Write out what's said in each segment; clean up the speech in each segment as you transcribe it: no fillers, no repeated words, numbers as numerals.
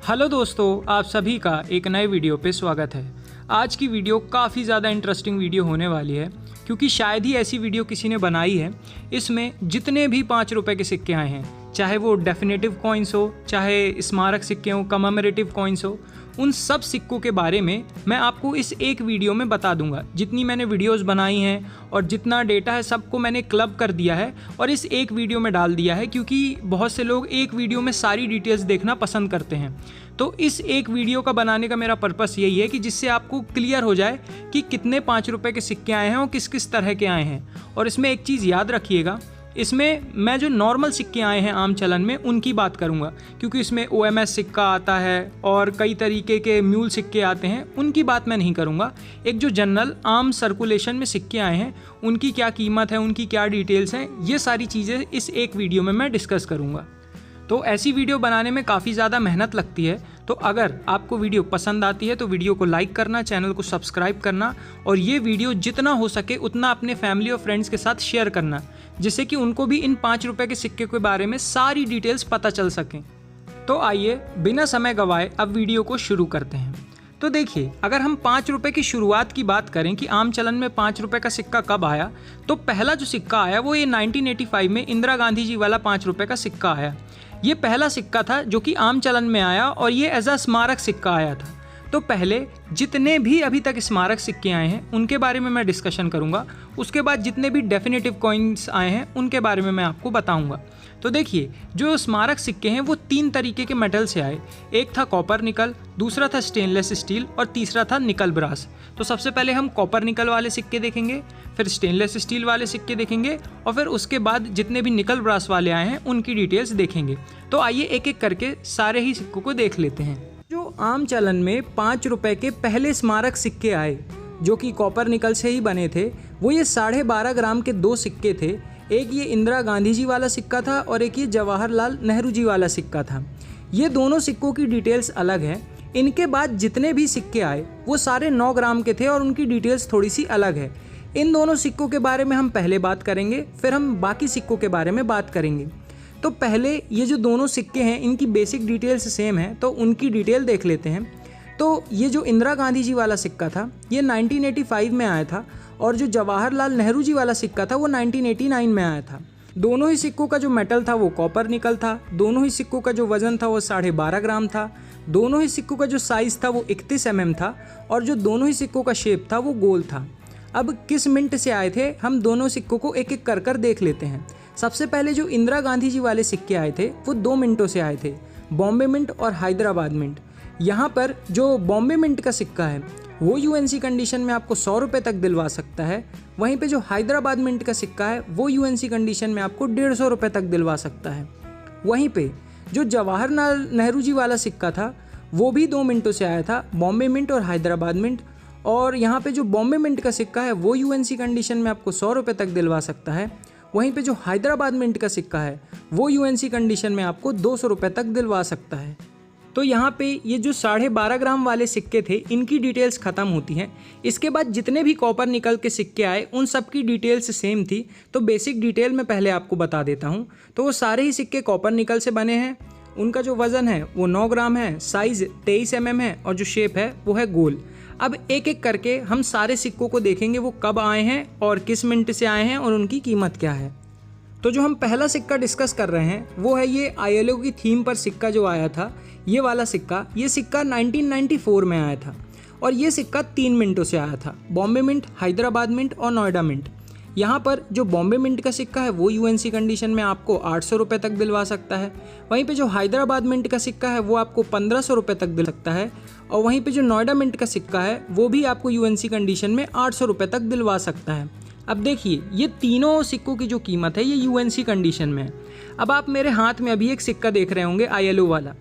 Hello दोस्तों, आप सभी का एक नए वीडियो पे स्वागत है। आज की वीडियो काफ़ी ज़्यादा इंटरेस्टिंग वीडियो होने वाली है क्योंकि शायद ही ऐसी वीडियो किसी ने बनाई है। इसमें जितने भी 5 रुपए के सिक्के आए हैं, चाहे वो डेफिनेटिव कॉइन्स हो, चाहे स्मारक सिक्के हो, कमेमोरेटिव कॉइन्स हो, उन सब सिक्कों के बारे में मैं आपको इस एक वीडियो में बता दूंगा। जितनी मैंने वीडियोस बनाई हैं और जितना डेटा है सबको मैंने क्लब कर दिया है और इस एक वीडियो में डाल दिया है क्योंकि बहुत से लोग एक वीडियो में सारी डिटेल्स देखना पसंद करते हैं। तो इस एक वीडियो का बनाने का मेरा पर्पस यही है कि जिससे आपको क्लियर हो जाए कि कितने 5 रुपए के सिक्के आए हैं और किस किस तरह के आए हैं। और इसमें एक चीज़ याद रखिएगा, इसमें मैं जो नॉर्मल सिक्के आए हैं आम चलन में उनकी बात करूंगा क्योंकि इसमें OMS सिक्का आता है और कई तरीके के म्यूल सिक्के आते हैं, उनकी बात मैं नहीं करूंगा। एक जो जनरल आम सर्कुलेशन में सिक्के आए हैं उनकी क्या कीमत है, उनकी क्या डिटेल्स हैं, ये सारी चीज़ें इस एक वीडियो में मैं डिस्कस करूंगा। तो ऐसी वीडियो बनाने में काफ़ी ज़्यादा मेहनत लगती है। तो अगर आपको वीडियो पसंद आती है तो वीडियो को लाइक करना, चैनल को सब्सक्राइब करना और ये वीडियो जितना हो सके उतना अपने फैमिली और फ्रेंड्स के साथ शेयर करना, जिससे कि उनको भी इन 5 रुपए के सिक्के के बारे में सारी डिटेल्स पता चल सकें। तो आइए बिना समय गंवाए अब वीडियो को शुरू करते हैं। तो देखिए, अगर हम 5 रुपए की शुरुआत की बात करें कि आम चलन में 5 रुपए का सिक्का कब आया, तो पहला जो सिक्का आया वो ये 1985 में इंदिरा गांधी जी वाला 5 रुपए का सिक्का आया। ये पहला सिक्का था जो कि आम चलन में आया और ये एज अ स्मारक सिक्का आया था। तो पहले जितने भी अभी तक स्मारक सिक्के आए हैं उनके बारे में मैं डिस्कशन करूंगा। उसके बाद जितने भी डेफिनेटिव कॉइन्स आए हैं उनके बारे में मैं आपको बताऊंगा। तो देखिए, जो स्मारक सिक्के हैं वो 3 तरीके के मेटल से आए। एक था कॉपर निकल, दूसरा था स्टेनलेस स्टील और तीसरा था निकल ब्रास। तो सबसे पहले हम कॉपर निकल वाले सिक्के देखेंगे, फिर स्टेनलेस स्टील वाले सिक्के देखेंगे और फिर उसके बाद जितने भी निकल ब्रास वाले आए हैं उनकी डिटेल्स देखेंगे। तो आइए एक एक करके सारे ही सिक्कों को देख लेते हैं। जो आम चलन में 5 रुपए के पहले स्मारक सिक्के आए जो कि कॉपर निकल से ही बने थे, वो ये 12.5 ग्राम के 2 सिक्के थे। एक ये इंदिरा गांधी जी वाला सिक्का था और एक ये जवाहरलाल नेहरू जी वाला सिक्का था। ये दोनों सिक्कों की डिटेल्स अलग है। इनके बाद जितने भी सिक्के आए वो सारे 9 ग्राम के थे और उनकी डिटेल्स थोड़ी सी अलग है। इन दोनों सिक्कों के बारे में हम पहले बात करेंगे, फिर हम बाकी सिक्कों के बारे में बात करेंगे। तो पहले ये जो दोनों सिक्के हैं इनकी बेसिक डिटेल्स सेम है, तो उनकी डिटेल देख लेते हैं। तो ये जो इंदिरा गांधी जी वाला सिक्का था ये 1985 में आया था और जो जवाहरलाल नेहरू जी वाला सिक्का था वो 1989 में आया था। दोनों ही सिक्कों का जो मेटल था वो कॉपर निकल था। दोनों ही सिक्कों का जो वज़न था वो 12.5 ग्राम था। दोनों ही सिक्कों का जो साइज़ था वो 31 mm था और जो दोनों ही सिक्कों का शेप था वो गोल था। अब किस मिंट से आए थे, हम दोनों सिक्कों को एक एक कर देख लेते हैं। सबसे पहले जो इंदिरा गांधी जी वाले सिक्के आए थे वो 2 मिंटों से आए थे, बॉम्बे मिंट और हैदराबाद मिंट। यहाँ पर जो बॉम्बे मिंट का सिक्का है वो UNC कंडीशन में आपको 100 रुपये तक दिलवा सकता है। वहीं पे जो हैदराबाद मिंट का सिक्का है वो UNC कंडीशन में आपको 150 रुपये तक दिलवा सकता है। वहीं पे जो जवाहरलाल नेहरू जी वाला सिक्का था वो भी 2 मिनटों से आया था, बॉम्बे मिंट और हैदराबाद मिंट। और यहाँ पे जो बॉम्बे मिंट का सिक्का है वो UNC कंडीशन में आपको 100 रुपये तक दिलवा सकता है। वहीं पे जो हैदराबाद मिंट का सिक्का है वो UNC कंडीशन में आपको 200 रुपये तक दिलवा सकता है। तो यहाँ पे ये जो 12.5 ग्राम वाले सिक्के थे इनकी डिटेल्स ख़त्म होती हैं। इसके बाद जितने भी कॉपर निकल के सिक्के आए उन सब की डिटेल्स सेम थी। तो बेसिक डिटेल मैं पहले आपको बता देता हूँ। तो वो सारे ही सिक्के कॉपर निकल से बने हैं। उनका जो वज़न है वो 9 ग्राम है, साइज़ 23 mm है और जो शेप है वो है गोल। अब एक एक करके हम सारे सिक्कों को देखेंगे वो कब आए हैं और किस मिनट से आए हैं और उनकी कीमत क्या है। तो जो हम पहला सिक्का डिस्कस कर रहे हैं वो है ये ILO की थीम पर सिक्का जो आया था, ये वाला सिक्का। ये सिक्का 1994 में आया था और ये सिक्का 3 मिनटों से आया था, बॉम्बे मिंट, हैदराबाद मिंट और नोएडा मिंट। यहाँ पर जो बॉम्बे मिंट का सिक्का है वो UNC कंडीशन में आपको 800 रुपये तक दिलवा सकता है। वहीं पे जो हैदराबाद मिंट का सिक्का है वो आपको 1500 रुपये तक दिल सकता है और वहीं पे जो नोएडा मिंट का सिक्का है वो भी आपको UNC कंडीशन में 800 रुपये तक दिलवा सकता है। अब देखिए, ये तीनों सिक्कों की जो कीमत है ये UNC कंडीशन में है। अब आप मेरे हाथ में अभी एक सिक्का देख रहे होंगे ILO वाला।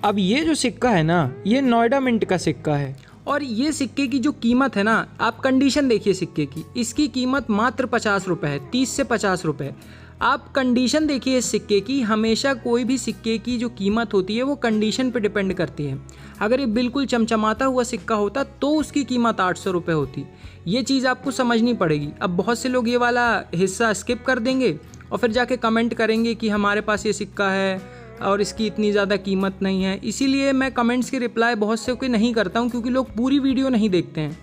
अब ये जो सिक्का है ना ये नोएडा मिंट का सिक्का है और ये सिक्के की जो कीमत है ना, आप कंडीशन देखिए सिक्के की, इसकी कीमत मात्र 50 रुपये है, 30 से 50 रुपये। आप कंडीशन देखिए इस सिक्के की। हमेशा कोई भी सिक्के की जो कीमत होती है वो कंडीशन पे डिपेंड करती है। अगर ये बिल्कुल चमचमाता हुआ सिक्का होता तो उसकी कीमत 800 रुपये होती। ये चीज़ आपको समझनी पड़ेगी। अब बहुत से लोग ये वाला हिस्सा स्किप कर देंगे और फिर जाके कमेंट करेंगे कि हमारे पास ये सिक्का है और इसकी इतनी ज़्यादा कीमत नहीं है। इसीलिए मैं कमेंट्स के रिप्लाई बहुत से के नहीं करता हूँ, क्योंकि लोग पूरी वीडियो नहीं देखते हैं।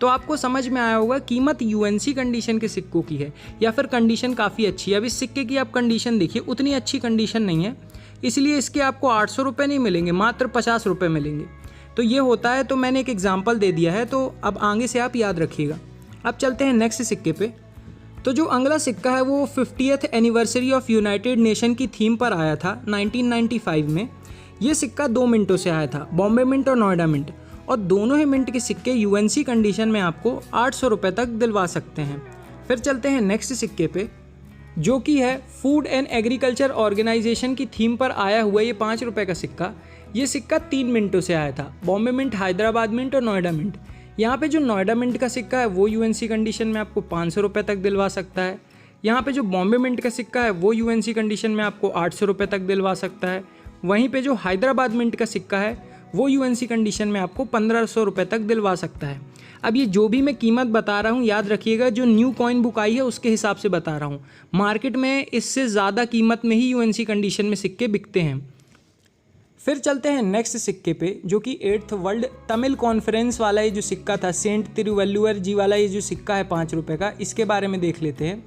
तो आपको समझ में आया होगा कीमत यूएनसी कंडीशन के सिक्कों की है या फिर कंडीशन काफ़ी अच्छी है। अब इस सिक्के की आप कंडीशन देखिए, उतनी अच्छी कंडीशन नहीं है, इसलिए इसके आपको 800 रुपये नहीं मिलेंगे, मात्र 50 रुपये मिलेंगे। तो ये होता है, तो मैंने एक एग्जाम्पल दे दिया है, तो अब आगे से आप याद रखिएगा। अब चलते हैं नेक्स्ट सिक्के पे। तो जो अगला सिक्का है वो 50th anniversary of United nation की थीम पर आया था 1995 में। ये सिक्का 2 मिनटों से आया था, बॉम्बे मिंट और नोएडा मिंट, और दोनों ही मिंट के सिक्के यूएनसी कंडीशन में आपको 800 रुपये तक दिलवा सकते हैं। फिर चलते हैं नेक्स्ट सिक्के पे, जो कि है फूड एंड एग्रीकल्चर ऑर्गेनाइजेशन की थीम पर आया हुआ ये 5 रुपये का सिक्का। ये सिक्का 3 मिनटों से आया था, बॉम्बे मिंट, हैदराबाद मिंट और नोएडा मिंट। यहाँ पे जो नोएडा मिंट का सिक्का है वो यूएनसी कंडीशन में आपको 500 रुपये तक दिलवा सकता है। यहाँ पे जो बॉम्बे मिंट का सिक्का है वो यूएनसी कंडीशन में आपको 800 रुपये तक दिलवा सकता है। वहीं पे जो हैदराबाद मिंट का सिक्का है वो यूएनसी कंडीशन में आपको 1500 रुपये तक दिलवा सकता है। अब ये जो भी मैं कीमत बता रहा हूँ, याद रखिएगा जो न्यू कॉइन बुक आई है उसके हिसाब से बता रहा हूँ। मार्केट में इससे ज़्यादा कीमत में ही यूएनसी कंडीशन में सिक्के बिकते हैं। फिर चलते हैं नेक्स्ट सिक्के पे, जो कि 8th वर्ल्ड तमिल कॉन्फ्रेंस वाला ये जो सिक्का था, सेंट तिरुवल्लुवर जी वाला ये जो सिक्का है 5 रुपये का, इसके बारे में देख लेते हैं।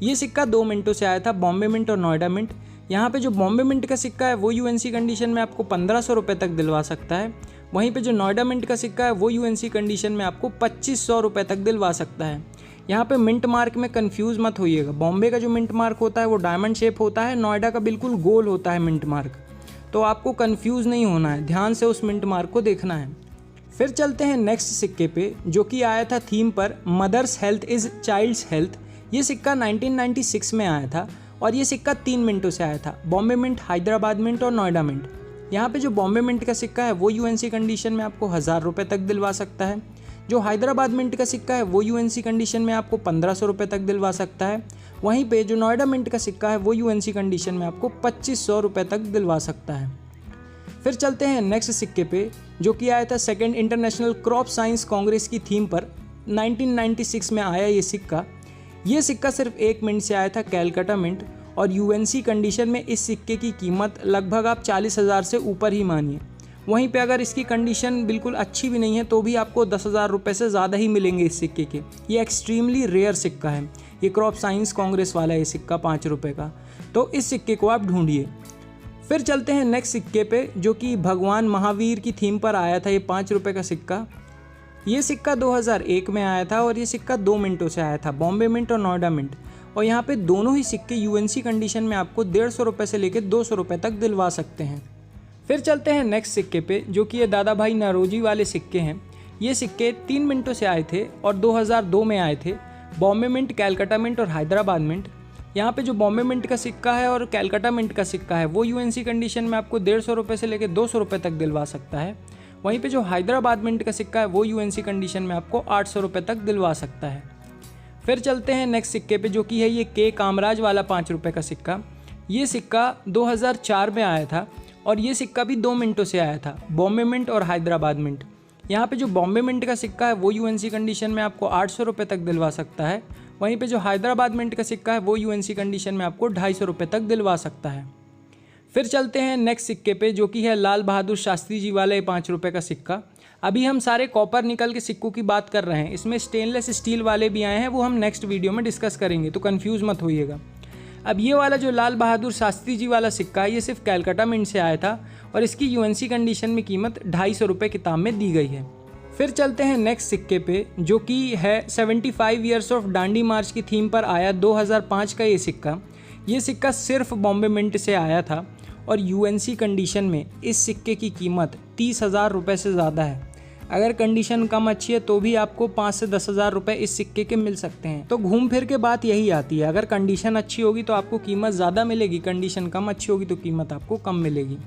ये सिक्का 2 मिनटों से आया था, बॉम्बे मिंट और नोएडा मिंट। यहाँ पे जो बॉम्बे मिंट का सिक्का है वो यूएनसी कंडीशन में आपको 1500 रुपये तक दिलवा सकता है। वहीं पे जो नोएडा मिंट का सिक्का है वो यूएनसी कंडीशन में आपको 2500 रुपये तक दिलवा सकता है। यहाँ पे मिंट मार्क में कंफ्यूज मत होइएगा। बॉम्बे का जो मिंट मार्क होता है वो डायमंड शेप होता है, नोएडा का बिल्कुल गोल होता है मिंट मार्क। तो आपको कंफ्यूज नहीं होना है, ध्यान से उस मिंट मार्क को देखना है। फिर चलते हैं नेक्स्ट सिक्के पे, जो कि आया था थीम पर mother's health is child's health. ये सिक्का 1996 में आया था और ये सिक्का 3 मिनटों से आया था, बॉम्बे मिंट, हैदराबाद मिंट और नोएडा मिंट। यहाँ पे जो बॉम्बे मिंट का सिक्का है वो यूएनसी कंडीशन में आपको 1000 रुपये तक दिलवा सकता है। जो हैदराबाद मिंट का सिक्का है वो यूएनसी कंडीशन में आपको 1500 रुपये तक दिलवा सकता है। वहीं पे जो नोएडा मिंट का सिक्का है वो यूएनसी कंडीशन में आपको 2500 रुपये तक दिलवा सकता है। फिर चलते हैं नेक्स्ट सिक्के पे, जो कि आया था 2nd international crop science Congress की थीम पर 1996 में आया ये सिक्का। ये सिक्का सिर्फ 1 मिनट से आया था, कैलकाटा मिंट, और यूएनसी कंडीशन में इस सिक्के की कीमत लगभग आप 40,000 से ऊपर ही मानिए। वहीं पे अगर इसकी कंडीशन बिल्कुल अच्छी भी नहीं है तो भी आपको 10,000 रुपये से ज़्यादा ही मिलेंगे इस सिक्के के। ये एक्सट्रीमली रेयर सिक्का है, ये क्रॉप साइंस कांग्रेस वाला ये सिक्का 5 रुपये का। तो इस सिक्के को आप ढूंढिए। फिर चलते हैं नेक्स्ट सिक्के पे, जो कि भगवान महावीर की थीम पर आया था ये 5 रुपये का सिक्का। ये सिक्का 2001 में आया था और ये सिक्का 2 मिनटों से आया था, बॉम्बे मिंट और नोएडा मिंट। और यहाँ पे दोनों ही सिक्के यूएनसी कंडीशन में आपको 150 रुपये से लेकर 200 रुपये तक दिलवा सकते हैं। फिर चलते हैं नेक्स्ट सिक्के पे, जो कि ये दादा भाई नौरोजी वाले सिक्के हैं। ये सिक्के 3 मिनटों से आए थे और 2002 में आए थे, बॉम्बे मिंट, कैलकाटा मिंट और हैदराबाद मिंट। यहाँ पे जो बॉम्बे मिंट का सिक्का है और कैलकाटा मिंट का सिक्का है वो यूएनसी कंडीशन में आपको 150 रुपये से लेकर 200 रुपये तक दिलवा सकता है। वहीं पे जो हैदराबाद मिंट का सिक्का है वो यूएनसी कंडीशन में आपको 800 रुपये तक दिलवा सकता है। फिर चलते हैं नेक्स्ट सिक्के पे, जो कि है ये के कामराज वाला 5 रुपये का सिक्का। ये सिक्का 2004 में आया था और ये सिक्का भी 2 मिनटों से आया था, बॉम्बे मिंट और हैदराबाद मिंट। यहाँ पे जो बॉम्बे मिंट का सिक्का है वो यूएनसी कंडीशन में आपको 800 रुपये तक दिलवा सकता है। वहीं पे जो हैदराबाद मिंट का सिक्का है वो यूएनसी कंडीशन में आपको 250 रुपये तक दिलवा सकता है। फिर चलते हैं नेक्स्ट सिक्के पे, जो कि है लाल बहादुर शास्त्री जी वाला 5 रुपये का सिक्का। अभी हम सारे कॉपर निकल के सिक्कों की बात कर रहे हैं, इसमें स्टेनलेस स्टील वाले भी आए हैं, वो हम नेक्स्ट वीडियो में डिस्कस करेंगे, तो कंफ्यूज मत होइएगा। अब ये वाला जो लाल बहादुर शास्त्री जी वाला सिक्का है ये सिर्फ कैलकाटा मिंट से आया था और इसकी यूएनसी कंडीशन में कीमत 250 रुपये किताब में दी गई है। फिर चलते हैं नेक्स्ट सिक्के पे, जो कि है 75 ईयर्स ऑफ डांडी मार्च की थीम पर आया 2005 का ये सिक्का। ये सिक्का सिर्फ बॉम्बे मिंट से आया था और यूएनसी कंडीशन में इस सिक्के की कीमत 30,000 रुपये से ज़्यादा है। अगर कंडीशन कम अच्छी है तो भी आपको 5 से 10,000 रुपये इस सिक्के के मिल सकते हैं। तो घूम फिर के बात यही आती है, अगर कंडीशन अच्छी होगी तो आपको कीमत ज़्यादा मिलेगी, कंडीशन कम अच्छी होगी तो कीमत आपको कम मिलेगी।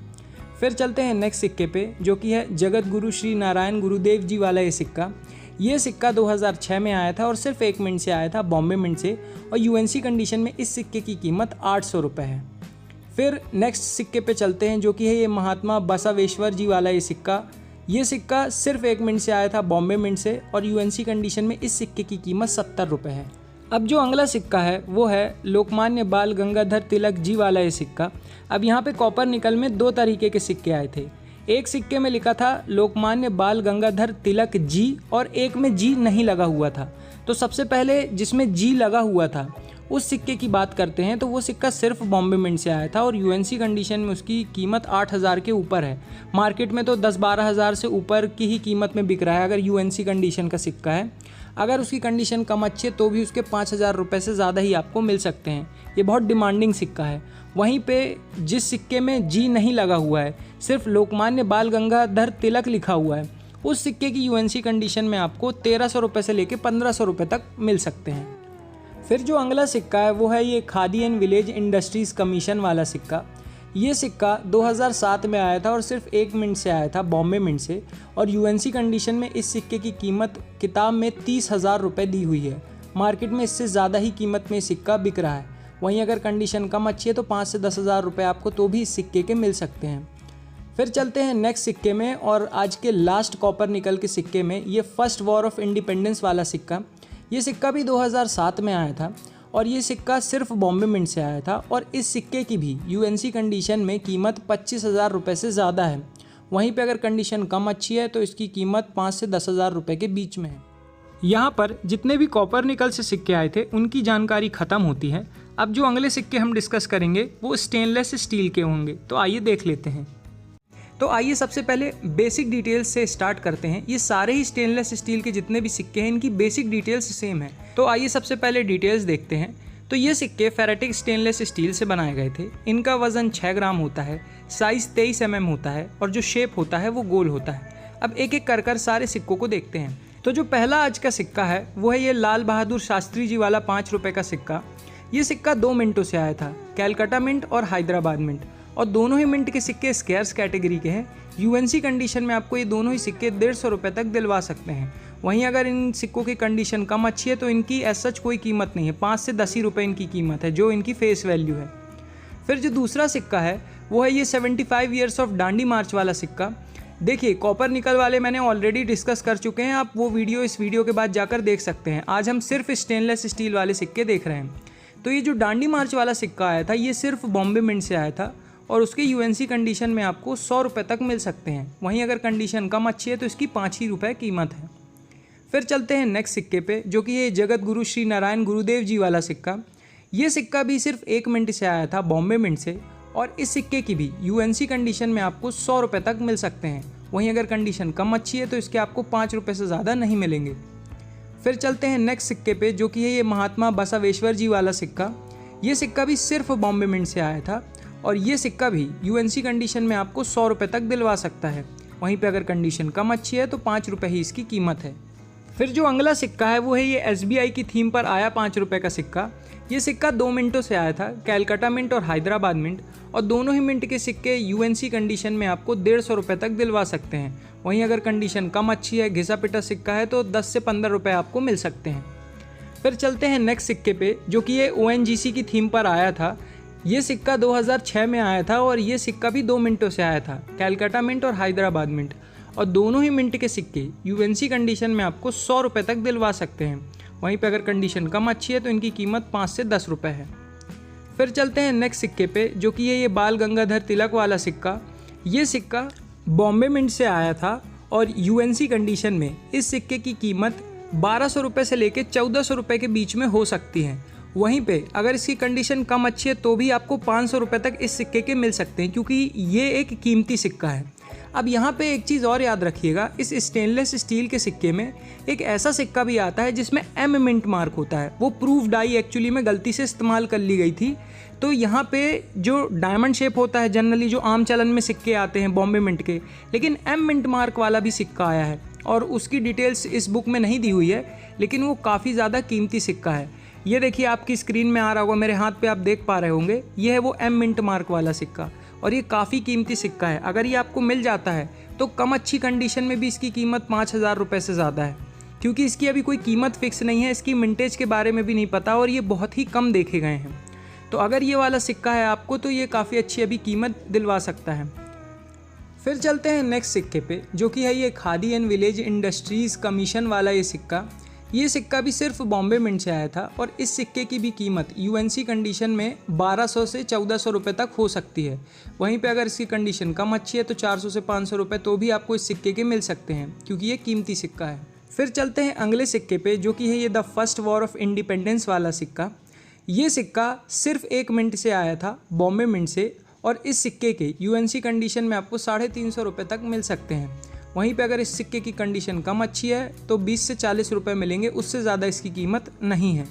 फिर चलते हैं नेक्स्ट सिक्के पे, जो कि है जगत गुरु श्री नारायण गुरुदेव जी वाला ये सिक्का। ये सिक्का 2006 में आया था और सिर्फ 1 मिनट से आया था, बॉम्बे मिंट से, और यूएनसी कंडीशन में इस सिक्के की कीमत 800 रुपये है। फिर नेक्स्ट सिक्के पे चलते हैं, जो कि है ये महात्मा बसवेश्वर जी वाला ये सिक्का। ये सिक्का सिर्फ 1 मिनट से आया था, बॉम्बे मिंट से, और यूएनसी कंडीशन में इस सिक्के की कीमत 70 रुपये है। अब जो अगला सिक्का है वो है लोकमान्य बाल गंगाधर तिलक जी वाला ये सिक्का। अब यहाँ पे कॉपर निकल में दो तरीके के सिक्के आए थे। एक सिक्के में लिखा था लोकमान्य बाल गंगाधर तिलक जी और एक में जी नहीं लगा हुआ था। तो सबसे पहले जिसमें जी लगा हुआ था उस सिक्के की बात करते हैं। तो वो सिक्का सिर्फ बॉम्बे मिंट से आया था और यूएनसी कंडीशन में उसकी कीमत 8,000 के ऊपर है। मार्केट में तो 10-12 हज़ार से ऊपर की ही कीमत में बिक रहा है अगर यूएनसी कंडीशन का सिक्का है। अगर उसकी कंडीशन कम अच्छी है तो भी उसके 5,000 रुपये से ज़्यादा ही आपको मिल सकते हैं। ये बहुत डिमांडिंग सिक्का है। वहीं पे जिस सिक्के में जी नहीं लगा हुआ है, सिर्फ लोकमान्य बाल गंगाधर तिलक लिखा हुआ है, उस सिक्के की यूएनसी कंडीशन में आपको 1,300 रुपये से लेकर 1,500 रुपये तक मिल सकते हैं। फिर जो अगला सिक्का है वो है ये khadi and village industries commission वाला सिक्का। ये सिक्का 2007 में आया था और सिर्फ 1 मिनट से आया था, बॉम्बे मिंट से। और यूएनसी कंडीशन में इस सिक्के की कीमत किताब में 30,000 रुपये दी हुई है। मार्केट में इससे ज़्यादा ही कीमत में सिक्का बिक रहा है। वहीं अगर कंडीशन कम अच्छी है तो 5 से 10,000 रुपये आपको तो भी इस सिक्के के मिल सकते हैं। फिर चलते हैं नेक्स्ट सिक्के में और आज के लास्ट कॉपर निकल के सिक्के में ये फर्स्ट वॉर ऑफ इंडिपेंडेंस वाला सिक्का। ये सिक्का भी 2007 में आया था और ये सिक्का सिर्फ बॉम्बे मिंट से आया था और इस सिक्के की भी यूएनसी कंडीशन में कीमत 25,000 रुपये से ज़्यादा है। वहीं पे अगर कंडीशन कम अच्छी है तो इसकी कीमत 5 से 10,000 रुपये के बीच में है। यहाँ पर जितने भी कॉपर निकल से सिक्के आए थे उनकी जानकारी ख़त्म होती है। अब जो अगले सिक्के हम डिस्कस करेंगे वो स्टेनलेस स्टील के होंगे। तो आइए देख लेते हैं। तो आइए सबसे पहले बेसिक डिटेल्स से स्टार्ट करते हैं। ये सारे ही स्टेनलेस स्टील के जितने भी सिक्के हैं इनकी बेसिक डिटेल्स सेम है। तो आइए सबसे पहले डिटेल्स देखते हैं। तो ये सिक्के फेरेटिक स्टेनलेस स्टील से बनाए गए थे। इनका वजन 6 ग्राम होता है, साइज़ 23 mm होता है और जो शेप होता है वो गोल होता है। अब एक एक कर सारे सिक्कों को देखते हैं। तो जो पहला आज का सिक्का है वो है ये लाल बहादुर शास्त्री जी वाला 5 रुपये का सिक्का। ये सिक्का 2 मिंटों से आया था, कैलकाटा मिंट और हैदराबाद मिंट, और दोनों ही मिंट के सिक्के स्केर्स कैटेगरी के हैं। यूएनसी कंडीशन में आपको ये दोनों ही सिक्के 150 रुपये तक दिलवा सकते हैं। वहीं अगर इन सिक्कों की कंडीशन कम अच्छी है तो इनकी एज सच कोई कीमत नहीं है, 5 से 10 ही रुपये इनकी कीमत है जो इनकी फेस वैल्यू है। फिर जो दूसरा सिक्का है वो है ये 75 ईयर्स ऑफ डांडी मार्च वाला सिक्का। देखिए कॉपर निकल वाले मैंने ऑलरेडी डिस्कस कर चुके हैं, आप वो वीडियो इस वीडियो के बाद जाकर देख सकते हैं। आज हम सिर्फ स्टेनलेस स्टील वाले सिक्के देख रहे हैं। तो ये जो डांडी मार्च वाला सिक्का आया था ये सिर्फ बॉम्बे मिंट से आया था और उसके यूएनसी कंडीशन में आपको 100 रुपये तक मिल सकते हैं। वहीं अगर कंडीशन कम अच्छी है तो इसकी 5 ही रुपये कीमत है। फिर चलते हैं नेक्स्ट सिक्के पे जो कि ये जगत गुरु श्री नारायण गुरुदेव जी वाला सिक्का। ये सिक्का भी सिर्फ 1 मिनट से आया था, बॉम्बे मिंट से, और इस सिक्के की भी यूएनसी कंडीशन में आपको 100 रुपये तक मिल सकते हैं। वहीं अगर कंडीशन कम अच्छी है तो इसके आपको 5 रुपये से ज़्यादा नहीं मिलेंगे। फिर चलते हैं नेक्स्ट सिक्के पे जो कि है ये महात्मा बसवेश्वर जी वाला सिक्का। ये सिक्का भी सिर्फ बॉम्बे मिंट से आया था और ये सिक्का भी यूएनसी कंडीशन में आपको 100 रुपये तक दिलवा सकता है। वहीं पे अगर कंडीशन कम अच्छी है तो 5 रुपये ही इसकी कीमत है। फिर जो अगला सिक्का है वो है ये एसबीआई की थीम पर आया 5 रुपये का सिक्का। ये सिक्का 2 मिनटों से आया था, कैलकाटा मिंट और हैदराबाद मिंट, और दोनों ही मिंट के सिक्के यूएनसी कंडीशन में आपको 150 रुपये तक दिलवा सकते हैं। वहीं अगर कंडीशन कम अच्छी है, घिसा पिटा सिक्का है, तो 10 से 15 रुपये आपको मिल सकते हैं। फिर चलते हैं नेक्स्ट सिक्के पे जो कि ये ओएनजीसी की थीम पर आया था। ये सिक्का 2006 में आया था और ये सिक्का भी 2 मिनटों से आया था, कैलकाटा मिंट और हैदराबाद मिंट, और दोनों ही मिंट के सिक्के यूएनसी कंडीशन में आपको 100 रुपये तक दिलवा सकते हैं। वहीं पे अगर कंडीशन कम अच्छी है तो इनकी कीमत 5 से 10 रुपये है। फिर चलते हैं नेक्स्ट सिक्के पे जो कि ये बाल गंगाधर तिलक वाला सिक्का। ये सिक्का बॉम्बे मिंट से आया था और यूएनसी कंडीशन में इस सिक्के की कीमत 1200 रुपये से लेकर 1400 रुपये के बीच में हो सकती है। वहीं पे अगर इसकी कंडीशन कम अच्छी है तो भी आपको 500 रुपये तक इस सिक्के के मिल सकते हैं, क्योंकि ये एक कीमती सिक्का है। अब यहाँ पे एक चीज़ और याद रखिएगा, इस स्टेनलेस स्टील के सिक्के में एक ऐसा सिक्का भी आता है जिसमें एम मिंट मार्क होता है। वो प्रूफ डाई एक्चुअली में गलती से इस्तेमाल कर ली गई थी। तो यहाँ पे जो डायमंड शेप होता है जनरली जो आम चलन में सिक्के आते हैं बॉम्बे मिंट के, लेकिन एम मिंट मार्क वाला भी सिक्का आया है और उसकी डिटेल्स इस बुक में नहीं दी हुई है, लेकिन वो काफ़ी ज़्यादा कीमती सिक्का है। ये देखिए आपकी स्क्रीन में आ रहा होगा, मेरे हाथ पे आप देख पा रहे होंगे, ये है वो एम मिंट मार्क वाला सिक्का और ये काफ़ी कीमती सिक्का है। अगर ये आपको मिल जाता है तो कम अच्छी कंडीशन में भी इसकी कीमत 5000 रुपये से ज़्यादा है, क्योंकि इसकी अभी कोई कीमत फिक्स नहीं है, इसकी मिंटेज के बारे में भी नहीं पता और ये बहुत ही कम देखे गए हैं। तो अगर ये वाला सिक्का है आपको तो ये काफ़ी अच्छी अभी कीमत दिलवा सकता है। फिर चलते हैं नेक्स्ट सिक्के पे जो कि है ये khadi and village industries commission वाला ये सिक्का। ये सिक्का भी सिर्फ बॉम्बे मिंट से आया था और इस सिक्के की भी कीमत यूएनसी कंडीशन में 1200 से 1400 रुपये तक हो सकती है। वहीं पे अगर इसकी कंडीशन कम अच्छी है तो 400 से 500 रुपये तो भी आपको इस सिक्के के मिल सकते हैं, क्योंकि ये कीमती सिक्का है। फिर चलते हैं अगले सिक्के पे, जो कि है ये the first war of independence वाला सिक्का। ये सिक्का सिर्फ 1 मिनट से आया था, बॉम्बे मिंट से, और इस सिक्के के यूएनसी कंडीशन में आपको 350 रुपये तक मिल सकते हैं। वहीं पे अगर इस सिक्के की कंडीशन कम अच्छी है तो 20 से 40 रुपये मिलेंगे, उससे ज़्यादा इसकी कीमत नहीं है।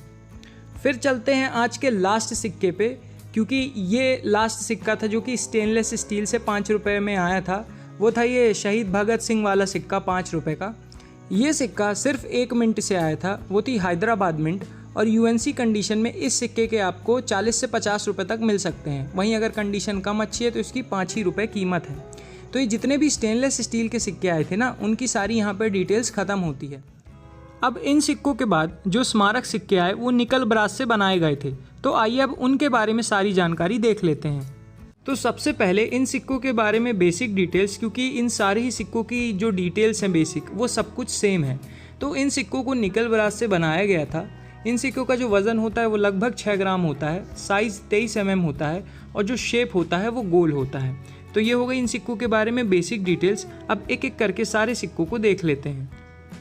फिर चलते हैं आज के लास्ट सिक्के पे, क्योंकि ये लास्ट सिक्का था जो कि स्टेनलेस स्टील से 5 रुपये में आया था। वो था ये शहीद भगत सिंह वाला सिक्का 5 रुपये का। ये सिक्का सिर्फ 1 मिनट से आया था, वो थी हैदराबाद मिंट, और यूएनसी कंडीशन में इस सिक्के के आपको 40 से 50 रुपये तक मिल सकते हैं। वहीं अगर कंडीशन कम अच्छी है तो इसकी 5 ही रुपये कीमत है। तो ये जितने भी स्टेनलेस स्टील के सिक्के आए थे ना, उनकी सारी यहाँ पर डिटेल्स ख़त्म होती है। अब इन सिक्कों के बाद जो स्मारक सिक्के आए वो निकल ब्रास से बनाए गए थे, तो आइए अब उनके बारे में सारी जानकारी देख लेते हैं। तो सबसे पहले इन सिक्कों के बारे में बेसिक डिटेल्स, क्योंकि इन सारे ही सिक्कों की जो डिटेल्स हैं बेसिक, वो सब कुछ सेम है। तो इन सिक्कों को निकल ब्रास से बनाया गया था। इन सिक्कों का जो वज़न होता है वो लगभग 6 ग्राम होता है, साइज़ 23 mm होता है, और जो शेप होता है वो गोल होता है। तो ये हो गई इन सिक्कों के बारे में बेसिक डिटेल्स। अब एक एक करके सारे सिक्कों को देख लेते हैं।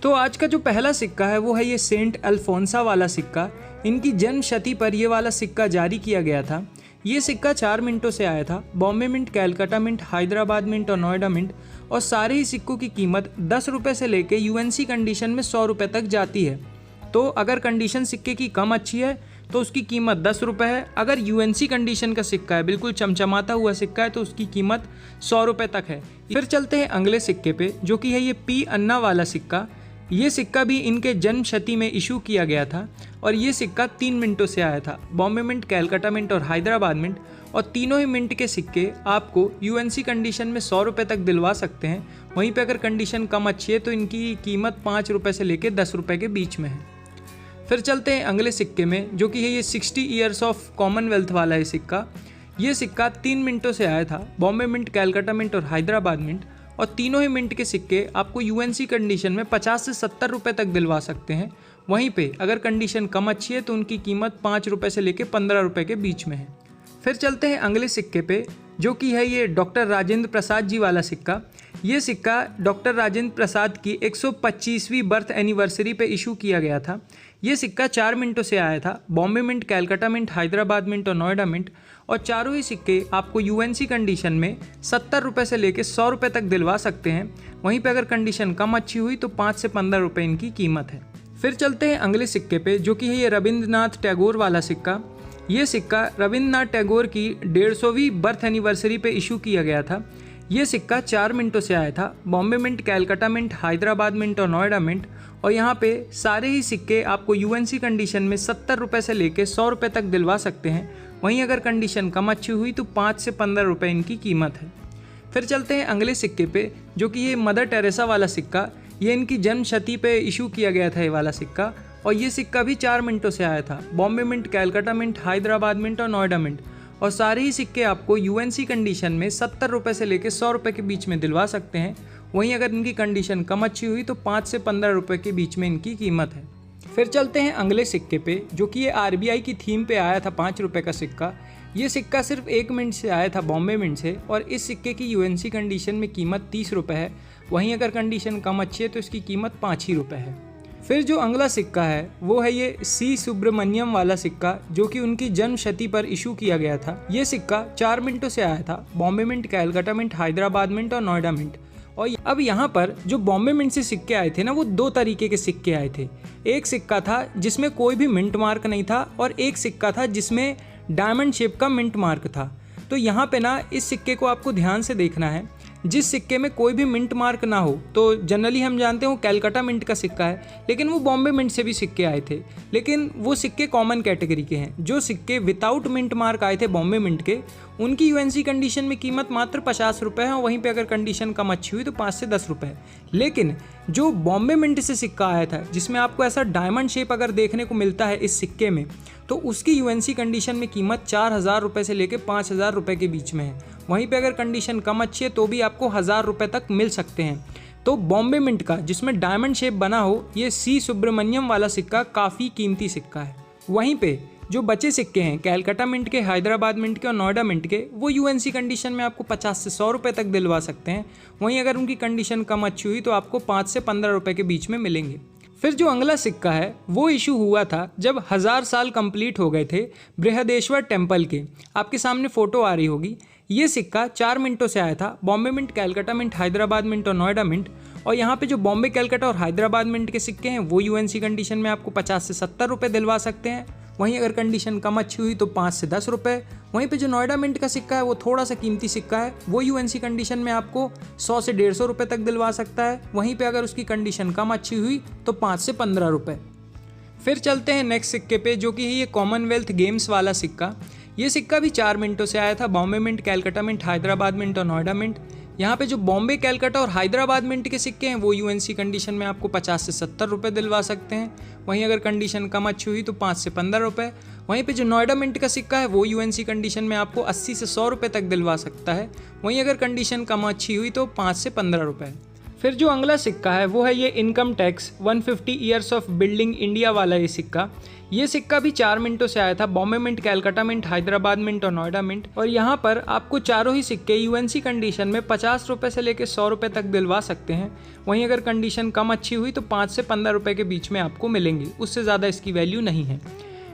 तो आज का जो पहला सिक्का है वो है ये सेंट अल्फोंसा वाला सिक्का। इनकी जन्म शती पर ये वाला सिक्का जारी किया गया था। ये सिक्का 4 मिनटों से आया था, Bombay mint, Calcutta mint, Hyderabad mint और नोएडा मिंट, और सारे ही सिक्कों की कीमत 10 रुपये से लेके यूएनसी कंडीशन में 100 रुपये तक जाती है। तो अगर कंडीशन सिक्के की कम अच्छी है तो उसकी कीमत 10 रुपये है। अगर यूएनसी कंडीशन का सिक्का है, बिल्कुल चमचमाता हुआ सिक्का है, तो उसकी कीमत 100 रुपये तक है। फिर चलते हैं अगले सिक्के पे, जो कि है ये पी अन्ना वाला सिक्का। ये सिक्का भी इनके जन्म शती में इशू किया गया था, और ये सिक्का 3 मिनटों से आया था, बॉम्बे मिंट, कैलकाटा मिंट और हैदराबाद मिंट, और तीनों ही मिंट के सिक्के आपको यूएनसी कंडीशन में 100 रुपये तक दिलवा सकते हैं। वहीं पर अगर कंडीशन कम अच्छी है तो इनकी कीमत 5 रुपये से लेकर 10 रुपये के बीच में है। फिर चलते हैं अगले सिक्के में, जो कि है ये 60 ईयर्स ऑफ कॉमनवेल्थ वाला है सिक्का। ये सिक्का 3 मिनटों से आया था, बॉम्बे मिंट, कैलकाटा मिंट और हैदराबाद मिंट, और तीनों ही मिंट के सिक्के आपको यूएनसी कंडीशन में 50 से 70 रुपये तक दिलवा सकते हैं। वहीं पे अगर कंडीशन कम अच्छी है तो उनकी कीमत 5 रुपये से लेकर 15 रुपये के बीच में है। फिर चलते हैं अगले सिक्के पे, जो कि है ये डॉक्टर राजेंद्र प्रसाद जी वाला सिक्का। ये सिक्का डॉक्टर राजेंद्र प्रसाद की 125वीं बर्थ एनिवर्सरी पे इशू किया गया था। ये सिक्का 4 मिनटों से आया था, Bombay mint, Calcutta mint, Hyderabad mint और नोएडा मिंट, और चारों ही सिक्के आपको यूएनसी कंडीशन में 70 रुपये से लेकर 100 रुपये तक दिलवा सकते हैं। वहीं पे अगर कंडीशन कम अच्छी हुई तो 5 से 15 रुपये इनकी कीमत है। फिर चलते हैं अगले सिक्के पे, जो कि है ये रविंद्रनाथ टैगोर वाला सिक्का। ये सिक्का रविंद्रनाथ टैगोर की 150वीं बर्थ एनिवर्सरी पे इशू किया गया था। ये सिक्का 4 मिनटों से आया था, Bombay mint, Calcutta mint, Hyderabad mint और नोएडा मिंट, और यहाँ पे सारे ही सिक्के आपको यूएनसी कंडीशन में 70 रुपये से लेकर 100 रुपये तक दिलवा सकते हैं। वहीं अगर कंडीशन कम अच्छी हुई तो 5 से 15 रुपये इनकी कीमत है। फिर चलते हैं अगले सिक्के पे, जो कि ये मदर टेरेसा वाला सिक्का। ये इनकी जन्म शती पे इशू किया गया था ये वाला सिक्का, और ये सिक्का भी 4 मिनटों से आया था, Bombay mint, Calcutta mint, Hyderabad mint और नोएडा मिंट, और सारे ही सिक्के आपको यूएनसी कंडीशन में 70 रुपये से लेकर 100 रुपये के बीच में दिलवा सकते हैं। वहीं अगर इनकी कंडीशन कम अच्छी हुई तो 5 से 15 रुपये के बीच में इनकी कीमत है। फिर चलते हैं अगले सिक्के पे, जो कि ये आरबीआई की थीम पे आया था 5 रुपये का सिक्का। ये सिक्का सिर्फ 1 मिनट से आया था, बॉम्बे मिंट से, और इस सिक्के की यूएनसी कंडीशन में कीमत 30 रुपये है। वहीं अगर कंडीशन कम अच्छी है तो इसकी कीमत 5 ही रुपये है। फिर जो अगला सिक्का है वो है ये सी सुब्रमण्यम वाला सिक्का, जो कि उनकी जन्म शती पर इशू किया गया था। ये सिक्का 4 मिनटों से आया था, Bombay mint, Calcutta mint, Hyderabad mint और नोएडा मिंट। और अब यहाँ पर जो बॉम्बे मिंट से सिक्के आए थे ना, वो 2 तरीके के सिक्के आए थे। एक सिक्का था जिसमें कोई भी मिंट मार्क नहीं था, और एक सिक्का था जिसमें डायमंड शेप का मिंट मार्क था। तो यहाँ पे ना इस सिक्के को आपको ध्यान से देखना है। जिस सिक्के में कोई भी मिंट मार्क ना हो, तो जनरली हम जानते हो कैलकाटा मिंट का सिक्का है, लेकिन वो बॉम्बे मिंट से भी सिक्के आए थे, लेकिन वो सिक्के कॉमन कैटेगरी के हैं। जो सिक्के विदाउट मिंट मार्क आए थे बॉम्बे मिंट के, उनकी यूएनसी कंडीशन में कीमत मात्र 50 रुपये है, और वहीं पे अगर कंडीशन कम अच्छी हुई तो 5 से 10 रुपये। लेकिन जो बॉम्बे मिंट से सिक्का आया था, जिसमें आपको ऐसा डायमंड शेप अगर देखने को मिलता है इस सिक्के में, तो उसकी यूएनसी कंडीशन में कीमत 4000 रुपये से लेकर 5000 रुपये के बीच में है। वहीं पे अगर कंडीशन कम अच्छी है तो भी आपको 1000 रुपये तक मिल सकते हैं। तो तो बॉम्बे मिंट का जिसमें डायमंड शेप बना हो ये सी सुब्रमण्यम वाला सिक्का काफ़ी कीमती सिक्का है। वहीं पे जो बचे सिक्के हैं कैलकाटा मिंट के, हैदराबाद मिंट के और नोएडा मिंट के, वो यूएनसी कंडीशन में आपको 50 से 100 रुपये तक दिलवा सकते हैं। वहीं अगर उनकी कंडीशन कम अच्छी हुई तो आपको 5 से 15 रुपये के बीच में मिलेंगे। फिर जो अगला सिक्का है वो इशू हुआ था जब 1000 साल कंप्लीट हो गए थे बृहदेश्वर टेम्पल के। आपके सामने फ़ोटो आ रही होगी। ये सिक्का 4 मिंटों से आया था, Bombay mint, Calcutta mint, Hyderabad mint और नोएडा मिंट। और यहाँ पे जो बॉम्बे, कैलकाटा और हैदराबाद मिंट के सिक्के हैं वो यूएनसी कंडीशन में आपको 50 से 70 रुपये दिलवा सकते हैं। वहीं अगर कंडीशन कम अच्छी हुई तो 5 से 10 रुपये। वहीं पे जो नोएडा मिंट का सिक्का है वो थोड़ा सा कीमती सिक्का है, वो यूएनसी कंडीशन में आपको 100 से 150 रुपये तक दिलवा सकता है। वहीं पे अगर उसकी कंडीशन कम अच्छी हुई तो 5 से 15 रुपये। फिर चलते हैं नेक्स्ट सिक्के पे, जो कि है ये कॉमनवेल्थ गेम्स वाला सिक्का। ये सिक्का भी 4 मिनटों से आया था, Bombay mint, Calcutta mint, Hyderabad mint और नोएडा मिंट। यहाँ पे जो बॉम्बे, कैलकाटा और हैदराबाद मिंट के सिक्के हैं वो यूएनसी कंडीशन में आपको 50 से 70 रुपये दिलवा सकते हैं। वहीं अगर कंडीशन कम अच्छी हुई तो 5 से 15 रुपये। वहीं पे जो नोएडा मिंट का सिक्का है वो यूएनसी कंडीशन में आपको 80 से 100 रुपये तक दिलवा सकता है। वहीं अगर कंडीशन कम अच्छी हुई तो 5 से 15 रुपये। फिर जो अगला सिक्का है वो है ये income tax 150 years of building India वाला ये सिक्का। ये सिक्का भी 4 मिनटों से आया था, Bombay mint, Calcutta mint, Hyderabad mint और नोएडा मिंट। और यहाँ पर आपको चारों ही सिक्के यूएनसी कंडीशन में 50 रुपये से लेकर 100 रुपये तक दिलवा सकते हैं। वहीं अगर कंडीशन कम अच्छी हुई तो 5 से 15 रुपये के बीच में आपको मिलेंगे, उससे ज़्यादा इसकी वैल्यू नहीं है।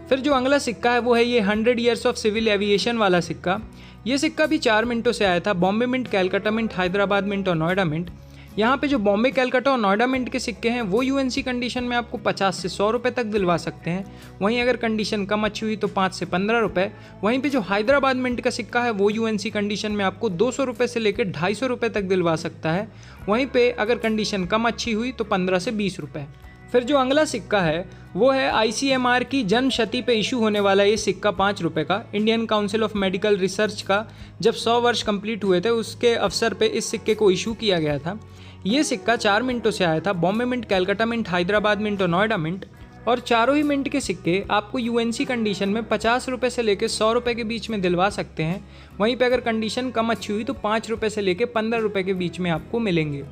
फिर जो अगला सिक्का है वो है ये 100 ईयर्स ऑफ सिविल एविएशन वाला सिक्का। ये सिक्का भी 4 मिनटों से आया था, Bombay mint, Calcutta mint, Hyderabad mint और नोएडा मिंट। यहाँ पे जो बॉम्बे, कैलकाटा और नोएडा मिंट के सिक्के हैं वो यूएनसी कंडीशन में आपको 50 से 100 रुपये तक दिलवा सकते हैं। वहीं अगर कंडीशन कम अच्छी हुई तो 5 से 15 रुपये। वहीं पे जो हैदराबाद मिंट का सिक्का है वो यूएनसी कंडीशन में आपको 200 रुपये से लेकर 250 रुपये तक दिलवा सकता है। वहीं पे अगर कंडीशन कम अच्छी हुई तो 15 से 20 रुपये। फिर जो अगला सिक्का है वो है आईसीएमआर की जन्म शती पे इशू होने वाला ये सिक्का 5 रुपये का, Indian council of medical research का जब 100 वर्ष कंप्लीट हुए थे उसके अवसर पे इस सिक्के को इशू किया गया था। ये सिक्का 4 मिनटों से आया था, Bombay mint, Calcutta mint, Hyderabad mint और नोएडा मिंट। और चारों ही मिंट के सिक्के आपको यूएनसी कंडीशन में 50 रुपये से लेकर 100 रुपये के बीच में दिलवा सकते हैं। वहीं पे अगर कंडीशन कम अच्छी हुई तो 5 रुपये से लेकर 15 रुपये के बीच में आपको मिलेंगे।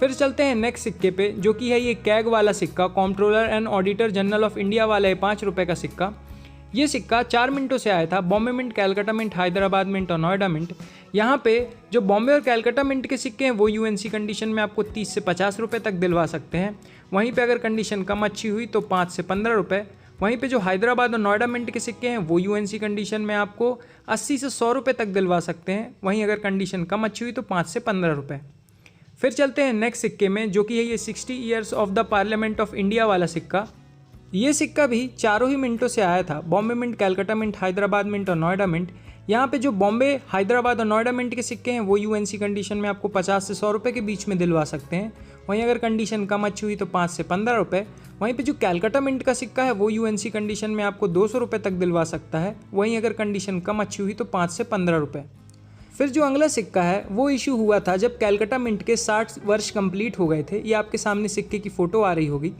फिर चलते हैं नेक्स्ट सिक्के पे, जो कि है ये कैग वाला सिक्का, comptroller and auditor general of India वाला है 5 रुपये का सिक्का। ये सिक्का 4 मिनटों से आया था, Bombay mint, Calcutta mint, Hyderabad mint और नोएडा मिंट। यहाँ पे जो बॉम्बे और कैलकाटा मिंट के सिक्के हैं वो यूएनसी कंडीशन में आपको 30 से 50 रुपये तक दिलवा सकते हैं। वहीं पे अगर कंडीशन कम अच्छी हुई तो 5 से 15 रुपये। वहीं पे जो हैदराबाद और नोएडा मिंट के सिक्के हैं वो यूएनसी कंडीशन में आपको 80 से 100 रुपये तक दिलवा सकते हैं। वहीं अगर कंडीशन कम अच्छी हुई तो 5 से 15 रुपये। फिर चलते हैं नेक्स्ट सिक्के में, जो कि है ये 60 years of the parliament of India वाला सिक्का। ये सिक्का भी चारों ही मिनटों से आया था, Bombay mint, Calcutta mint, Hyderabad mint और नोएडा मिंट। यहाँ पे जो बॉम्बे, हैदराबाद और नोएडा मिंट के सिक्के हैं वो यूएनसी कंडीशन में आपको 50 से 100 रुपये के बीच में दिलवा सकते हैं। वहीं अगर कंडीशन कम अच्छी हुई तो 5 से 15 रुपये। वहीं पे जो कैलकाटा मिंट का सिक्का है वो यूएनसी कंडीशन में आपको 200 रुपये तक दिलवा सकता है। वहीं अगर कंडीशन कम अच्छी हुई तो 5 से 15 रुपये। फिर जो अगला सिक्का है वो इशू हुआ था जब कैलकाटा मिंट के 60 वर्ष कंप्लीट हो गए थे। ये आपके सामने सिक्के की फ़ोटो आ रही होगी।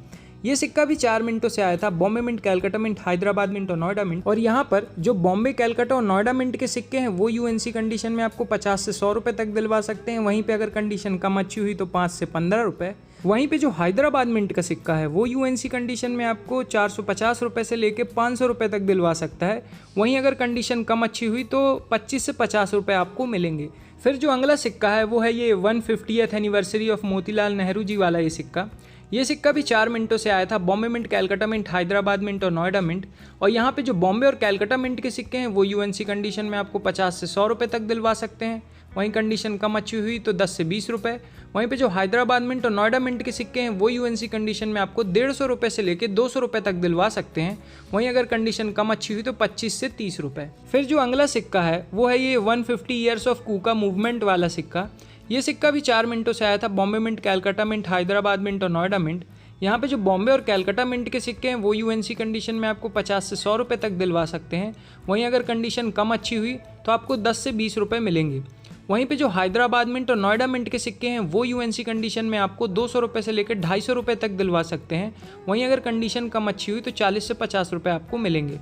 ये सिक्का भी 4 मिनटों से आया था, Bombay mint, Calcutta mint, Hyderabad mint और नोएडा मिंट। और यहाँ पर जो बॉम्बे, कैलकाटा और नोएडा मिंट के सिक्के हैं वो यूएनसी कंडीशन में आपको 50 से 100 रुपये तक दिलवा सकते हैं। वहीं पे अगर कंडीशन कम अच्छी हुई तो 5 से 15 रुपये। वहीं पे जो हैदराबाद मिंट का सिक्का है वो यूएनसी कंडीशन में आपको 450 रुपये से लेकर 500 रुपये तक दिलवा सकता है। वहीं अगर कंडीशन कम अच्छी हुई तो 25 से 50 रुपये आपको मिलेंगे। फिर जो अगला सिक्का है वो है ये 150th anniversary of Motilal Nehru ji वाला ये सिक्का। ये सिक्का भी 4 मिनटों से आया था, Bombay mint, Calcutta mint, Hyderabad mint और नोएडा मिंट। और यहाँ पे जो बॉम्बे और कैलकाटा मिंट के सिक्के हैं वो यूएनसी कंडीशन में आपको 50 से 100 रुपये तक दिलवा सकते हैं। वहीं कंडीशन कम अच्छी हुई तो 10 से 20 रुपये। वहीं पे जो हैदराबाद मिंट और नोएडा मिंट के सिक्के हैं वो यूएनसी कंडीशन में आपको 150 रुपये से लेकर 200 रुपये तक दिलवा सकते हैं। वहीं अगर कंडीशन कम अच्छी हुई तो 25 से 30 रुपये। फिर जो अगला सिक्का है वो है ये 150 ईयर्स ऑफ कूका मूवमेंट वाला सिक्का। ये सिक्का भी 4 मिनटों से आया था, Bombay mint, Calcutta mint, Hyderabad mint और नोएडा मिंट। यहाँ पे जो बॉम्बे और कैलकाटा मिंट के सिक्के हैं वो यूएनसी कंडीशन में आपको 50 से 100 रुपये तक दिलवा सकते हैं। वहीं अगर कंडीशन कम अच्छी हुई तो आपको 10 से 20 रुपये मिलेंगे। वहीं पे जो हैदराबाद मिंट और नोएडा मिंट के सिक्के हैं वो यूएनसी कंडीशन में आपको 200 रुपये से लेकर 250 रुपये तक दिलवा सकते हैं। वहीं अगर कंडीशन कम अच्छी हुई तो 40 से 50 रुपये आपको मिलेंगे।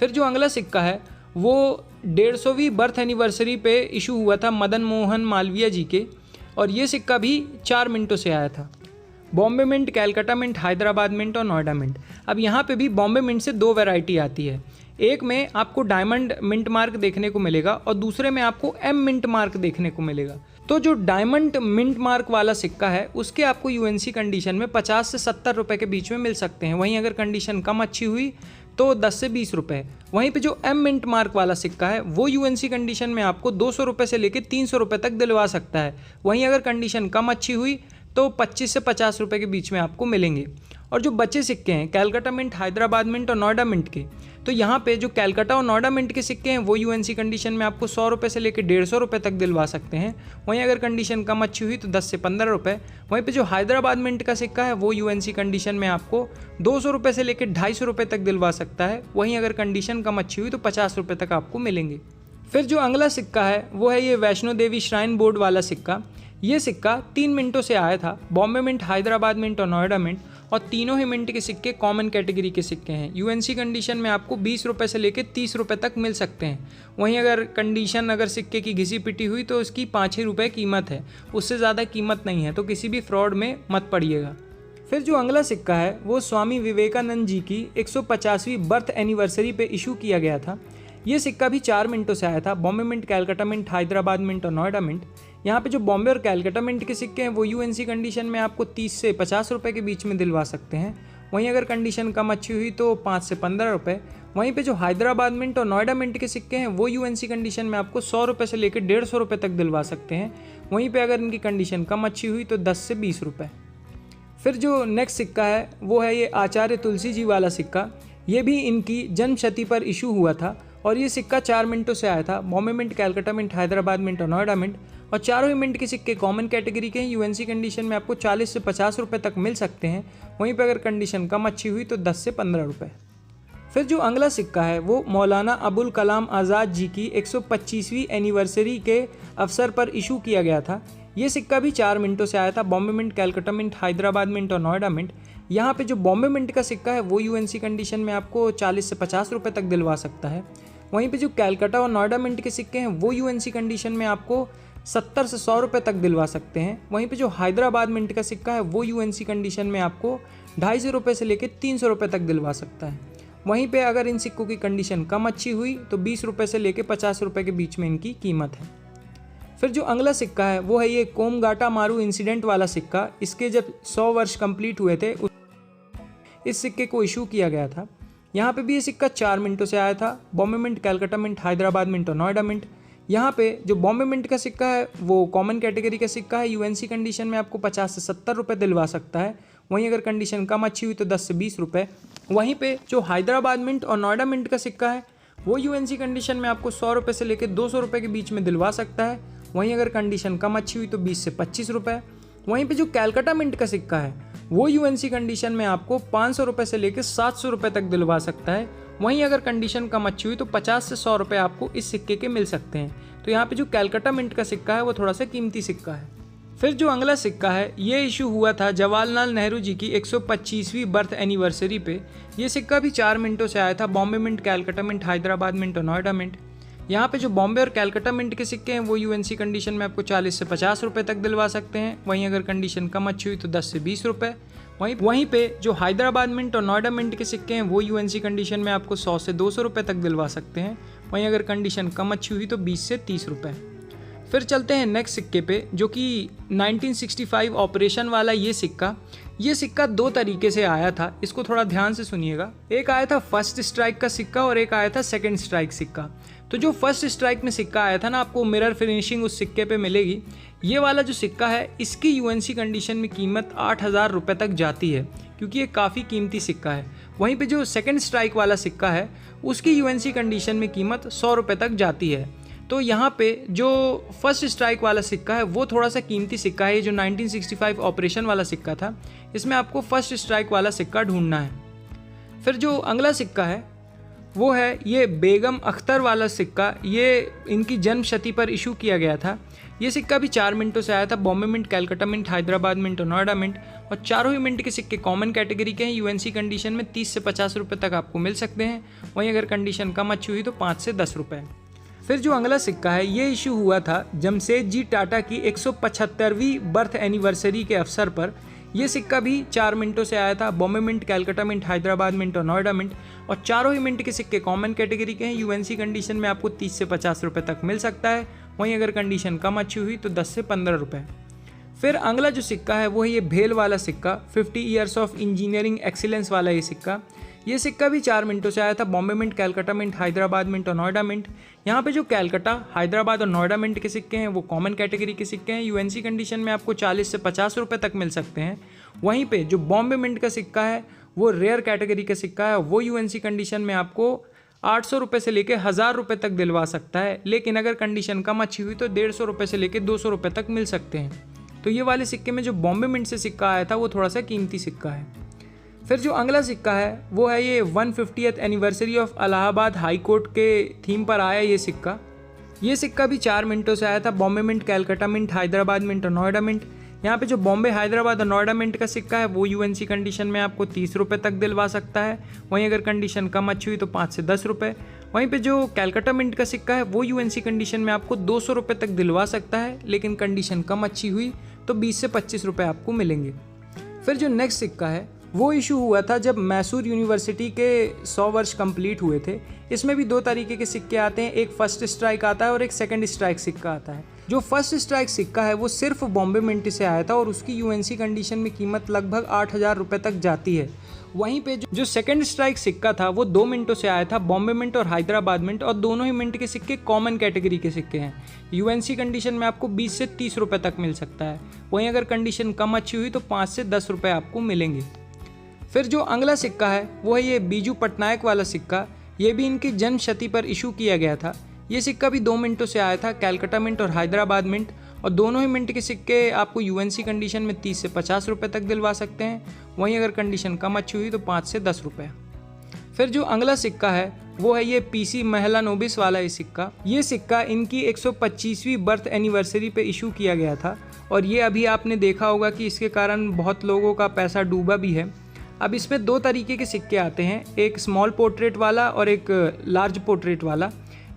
फिर जो अगला सिक्का है वो 150वीं बर्थ एनिवर्सरी पे इशू हुआ था मदन मोहन मालवीय जी के। और ये सिक्का भी 4 मिनटों से आया था। Bombay mint, Calcutta mint, Hyderabad mint और नोएडा मिंट। अब यहाँ पे भी बॉम्बे मिंट से 2 वैरायटी आती है। एक में आपको डायमंड मिंट मार्क देखने को मिलेगा और दूसरे में आपको एम मिंट मार्क देखने को मिलेगा। तो जो डायमंड मिंट मार्क वाला सिक्का है उसके आपको यूएनसी कंडीशन में 50 से 70 रुपये के बीच में मिल सकते हैं। वहीं अगर कंडीशन कम अच्छी हुई तो 10 से 20 रुपये। वहीं पे जो एम मिंट मार्क वाला सिक्का है वो यूएनसी कंडीशन में आपको 200 रुपये से लेकर 300 रुपये तक दिलवा सकता है। वहीं अगर कंडीशन कम अच्छी हुई तो 25 से 50 रुपये के बीच में आपको मिलेंगे। और जो बचे सिक्के हैं कैलकाटा मिंट, हैदराबाद मिंट और नोएडा मिंट के, तो यहाँ पे जो कैलकाटा और नोएडा मिंट के सिक्के हैं वो यूएनसी कंडीशन में आपको 100 रुपये से लेकर 150 रुपये तक दिलवा सकते हैं। वहीं अगर कंडीशन कम अच्छी हुई तो 10 से 15 रुपये। वहीं पे जो हैदराबाद मिंट का सिक्का है वो यूएनसी कंडीशन में आपको 200 रुपये से लेकर 250 रुपये तक दिलवा सकता है। वहीं अगर कंडीशन कम अच्छी हुई तो 50 रुपये तक आपको मिलेंगे। फिर जो अगला सिक्का है वो है ये वैष्णो देवी श्राइन बोर्ड वाला सिक्का। ये सिक्का 3 मिनटों से आया था। बॉम्बे मिंट, हैदराबाद मिंट और नोएडा मिंट और तीनों ही मिंट के सिक्के कॉमन कैटेगरी के सिक्के हैं। यूएनसी कंडीशन में आपको 20 रुपये से लेकर 30 रुपये तक मिल सकते हैं। वहीं अगर कंडीशन अगर सिक्के की घिसी पिटी हुई तो उसकी 5 ही रुपये कीमत है, उससे ज़्यादा कीमत नहीं है, तो किसी भी फ्रॉड में मत पड़िएगा। फिर जो अगला सिक्का है वो स्वामी विवेकानंद जी की 150वीं बर्थ एनिवर्सरी पे इशू किया गया था। ये सिक्का भी 4 मिनटों से आया था। Bombay mint, Calcutta mint, Hyderabad mint और नोएडा मिंट। यहाँ पे जो बॉम्बे और कैलकाटा मिंट के सिक्के हैं वो यूएनसी कंडीशन में आपको 30 से 50 रुपये के बीच में दिलवा सकते हैं। वहीं अगर कंडीशन कम अच्छी हुई तो 5 से 15 रुपये। वहीं पे जो हैदराबाद मिंट और नोएडा मिंट के सिक्के हैं वो यूएनसी कंडीशन में आपको 100 रुपये से लेकर 150 रुपये तक दिलवा सकते हैं। वहीं पर अगर इनकी कंडीशन कम अच्छी हुई तो 10 से 20 रुपये। फिर जो नेक्स्ट सिक्का है वो है ये आचार्य तुलसी जी वाला सिक्का। ये भी इनकी जन्मशती पर इशू हुआ था और ये सिक्का 4 मिनटों से आया था। Bombay mint, Calcutta mint, Hyderabad mint और नोएडा मिंट और चारों ही मिंट के सिक्के कॉमन कैटेगरी के हैं। यूएनसी कंडीशन में आपको 40 से 50 रुपये तक मिल सकते हैं। वहीं पर अगर कंडीशन कम अच्छी हुई तो 10 से 15 रुपये। फिर जो अगला सिक्का है वो मौलाना अबुल कलाम आज़ाद जी की 125वीं एनिवर्सरी के अवसर पर इशू किया गया था। ये सिक्का भी 4 मिनटों से आया था। Bombay mint, Calcutta mint, Hyderabad mint और नोएडा मिंट। यहाँ पे जो बॉम्बे मिंट का सिक्का है वो यूएनसी कंडीशन में आपको 40 से 50 रुपये तक दिलवा सकता है। वहीं पे जो कैलकाटा और नोएडा मिंट के सिक्के हैं वो यूएनसी कंडीशन में आपको 70 से 100 रुपये तक दिलवा सकते हैं। वहीं पे जो हैदराबाद मिंट का सिक्का है वो यूएनसी कंडीशन में आपको 250 रुपये से लेकर 300 रुपये तक दिलवा सकता है। वहीं पे अगर इन सिक्कों की कंडीशन कम अच्छी हुई तो 20 रुपये से लेकर 50 रुपये के बीच में इनकी कीमत है। फिर जो अगला सिक्का है वो है ये कोमगाटा मारू इंसिडेंट वाला सिक्का। इसके जब 100 वर्ष कंप्लीट हुए थे इस सिक्के को इशू किया गया था। यहाँ पे भी ये सिक्का 4 मिनटों से आया था। Bombay mint, Calcutta mint, Hyderabad mint और नोएडा मिंट। यहाँ पे जो बॉम्बे मिंट का सिक्का है वो कॉमन कैटेगरी का सिक्का है। यूएनसी कंडीशन में आपको 50 से 70 रुपये दिलवा सकता है। वहीं अगर कंडीशन कम अच्छी हुई तो 10 से 20 रुपये। वहीं पे जो हैदराबाद मिंट और नोएडा मिंट का सिक्का है वो यूएनसी कंडीशन में आपको 100 रुपये से लेकर 200 रुपये के बीच में दिलवा सकता है। वहीं अगर कंडीशन कम अच्छी हुई तो 20 से 25 रुपये। वहीं पे जो कैलकाटा मिंट का सिक्का है वो यूएनसी कंडीशन में आपको 500 रुपये से लेकर 700 रुपये तक दिलवा सकता है। वहीं अगर कंडीशन कम अच्छी हुई तो 50 से 100 रुपये आपको इस सिक्के के मिल सकते हैं। तो यहाँ पे जो कैलकाटा मिंट का सिक्का है वो थोड़ा सा कीमती सिक्का है। फिर जो अगला सिक्का है ये इशू हुआ था जवाहरलाल नेहरू जी की 125वीं बर्थ एनिवर्सरी पे। ये सिक्का भी 4 मिनटों से आया था। Bombay mint, Calcutta mint, Hyderabad mint और नोएडा मिंट। यहाँ पे जो बॉम्बे और कैलकाटा मिंट के सिक्के हैं वो यूएनसी कंडीशन में आपको 40 से 50 रुपये तक दिलवा सकते हैं। वहीं अगर कंडीशन कम अच्छी हुई तो 10 से 20 रुपये। वहीं पे जो हैदराबाद मिंट और नोएडा मिंट के सिक्के हैं वो यूएनसी कंडीशन में आपको 100 से 200 रुपये तक दिलवा सकते हैं। वहीं अगर कंडीशन कम अच्छी हुई तो 20 से 30 रुपये। फिर चलते हैं नेक्स्ट सिक्के पे जो कि 1965 ऑपरेशन वाला ये सिक्का 2 तरीके से आया था। इसको थोड़ा ध्यान से सुनिएगा। एक आया था फर्स्ट स्ट्राइक का सिक्का और एक आया था सेकंड स्ट्राइक सिक्का। तो जो फर्स्ट स्ट्राइक में सिक्का आया था ना आपको मिरर फिनिशिंग उस सिक्के पे मिलेगी। ये वाला जो सिक्का है इसकी यूएनसी कंडीशन में कीमत 8,000 रुपये तक जाती है क्योंकि ये काफ़ी कीमती सिक्का है। वहीं पे जो सेकंड स्ट्राइक वाला सिक्का है उसकी यूएनसी कंडीशन में कीमत 100 रुपये तक जाती है। तो यहाँ पे जो फर्स्ट स्ट्राइक वाला सिक्का है वो थोड़ा सा कीमती सिक्का है। ये जो 1965 ऑपरेशन वाला सिक्का था इसमें आपको फर्स्ट स्ट्राइक वाला सिक्का ढूंढना है। फिर जो अगला सिक्का है वो है ये बेगम अख्तर वाला सिक्का। ये इनकी जन्मशती पर इशू किया गया था। ये सिक्का भी 4 मिनटों से आया था। Bombay mint, Calcutta mint, Hyderabad mint और नोएडा मिंट और चारों ही मिंट के सिक्के कॉमन कैटेगरी के हैं। यूएनसी कंडीशन में 30 से 50 रुपये तक आपको मिल सकते हैं। वहीं अगर कंडीशन कम अच्छी हुई तो 5 से 10 रुपये। फिर जो अगला सिक्का है ये इशू हुआ था जमशेदजी टाटा की 175वीं बर्थ एनिवर्सरी के अवसर पर। ये सिक्का भी 4 मिंटों से आया था। Bombay mint, Calcutta mint, Hyderabad mint और नोएडा मिंट, और चारों ही मिंट के सिक्के कॉमन कैटेगरी के हैं। यूएनसी कंडीशन में आपको 30 से 50 रुपये तक मिल सकता है। वहीं अगर कंडीशन कम अच्छी हुई तो 10 से 15 रुपये। फिर अगला जो सिक्का है वो है ये भेल वाला सिक्का, 50 ईयर्स ऑफ इंजीनियरिंग एक्सीलेंस वाला ये सिक्का। ये सिक्का भी 4 मिनटों से आया था। Bombay mint, Calcutta mint, Hyderabad mint और नोएडा मिंट। यहाँ पे जो कैलकाटा, हैदराबाद और नोएडा मिंट के सिक्के हैं वो कॉमन कैटेगरी के सिक्के हैं। यूएनसी कंडीशन में आपको 40 से 50 रुपये तक मिल सकते हैं। वहीं पे जो बॉम्बे मिंट का सिक्का है वो रेयर कैटेगरी का सिक्का है। वो यूएनसी कंडीशन में आपको 800 रुपये से लेकर 1000 रुपये तक दिलवा सकता है। लेकिन अगर कंडीशन कम अच्छी हुई तो 150 रुपये से लेकर 200 रुपये तक मिल सकते हैं। तो ये वाले सिक्के में जो बॉम्बे मिंट से सिक्का आया था वो थोड़ा सा कीमती सिक्का है। फिर जो अगला सिक्का है वो है ये 150th anniversary of Allahabad high court के थीम पर आया ये सिक्का। ये सिक्का भी 4 मिनटों से आया था। Bombay mint, Calcutta mint, Hyderabad mint और नोएडा मिंट। यहाँ पे जो बॉम्बे, हैदराबाद और नोएडा मिंट का सिक्का है वो यूएनसी कंडीशन में आपको 30 रुपये तक दिलवा सकता है। वहीं अगर कंडीशन कम अच्छी हुई तो 5 से 10 रुपये। वहीं पे जो कैलकाटा मिंट का सिक्का है वो यूएनसी कंडीशन में आपको 200 रुपये तक दिलवा सकता है। लेकिन कंडीशन कम अच्छी हुई तो 20 से 25 रुपये आपको मिलेंगे। फिर जो नेक्स्ट सिक्का है वो इशू हुआ था जब मैसूर यूनिवर्सिटी के 100 वर्ष कंप्लीट हुए थे। इसमें भी 2 तरीके के सिक्के आते हैं, एक फर्स्ट स्ट्राइक आता है और एक सेकंड स्ट्राइक सिक्का आता है। जो फर्स्ट स्ट्राइक सिक्का है वो सिर्फ बॉम्बे मिंट से आया था और उसकी यूएनसी कंडीशन में कीमत लगभग 8000 रुपये तक जाती है। वहीं पे जो सेकंड स्ट्राइक सिक्का था वो 2 मिनटों से आया था। बॉम्बे मिंट और हैदराबाद मिंट, और दोनों ही मिंट के सिक्के कॉमन कैटेगरी के सिक्के हैं। यूएनसी कंडीशन में आपको 20 से 30 रुपये तक मिल सकता है। वहीं अगर कंडीशन कम अच्छी हुई तो 5 से 10 रुपये आपको मिलेंगे। फिर जो अगला सिक्का है वो है ये बीजू पटनायक वाला सिक्का। ये भी इनकी जन्म शती पर इशू किया गया था। ये सिक्का भी 2 मिनटों से आया था। कैलकाटा मिंट और हैदराबाद मिंट, और दोनों ही मिंट के सिक्के आपको यूएनसी कंडीशन में 30 से 50 रुपये तक दिलवा सकते हैं। वहीं अगर कंडीशन कम अच्छी हुई तो 5 से 10 रुपये। फिर जो अगला सिक्का है वो है ये पीसी मेहलानोबिस वाला ये सिक्का। ये सिक्का इनकी 125वीं बर्थ एनिवर्सरी पे इशू किया गया था, और ये अभी आपने देखा होगा कि इसके कारण बहुत लोगों का पैसा डूबा भी है। अब इसमें 2 तरीके के सिक्के आते हैं, एक स्मॉल पोर्ट्रेट वाला और एक लार्ज पोर्ट्रेट वाला।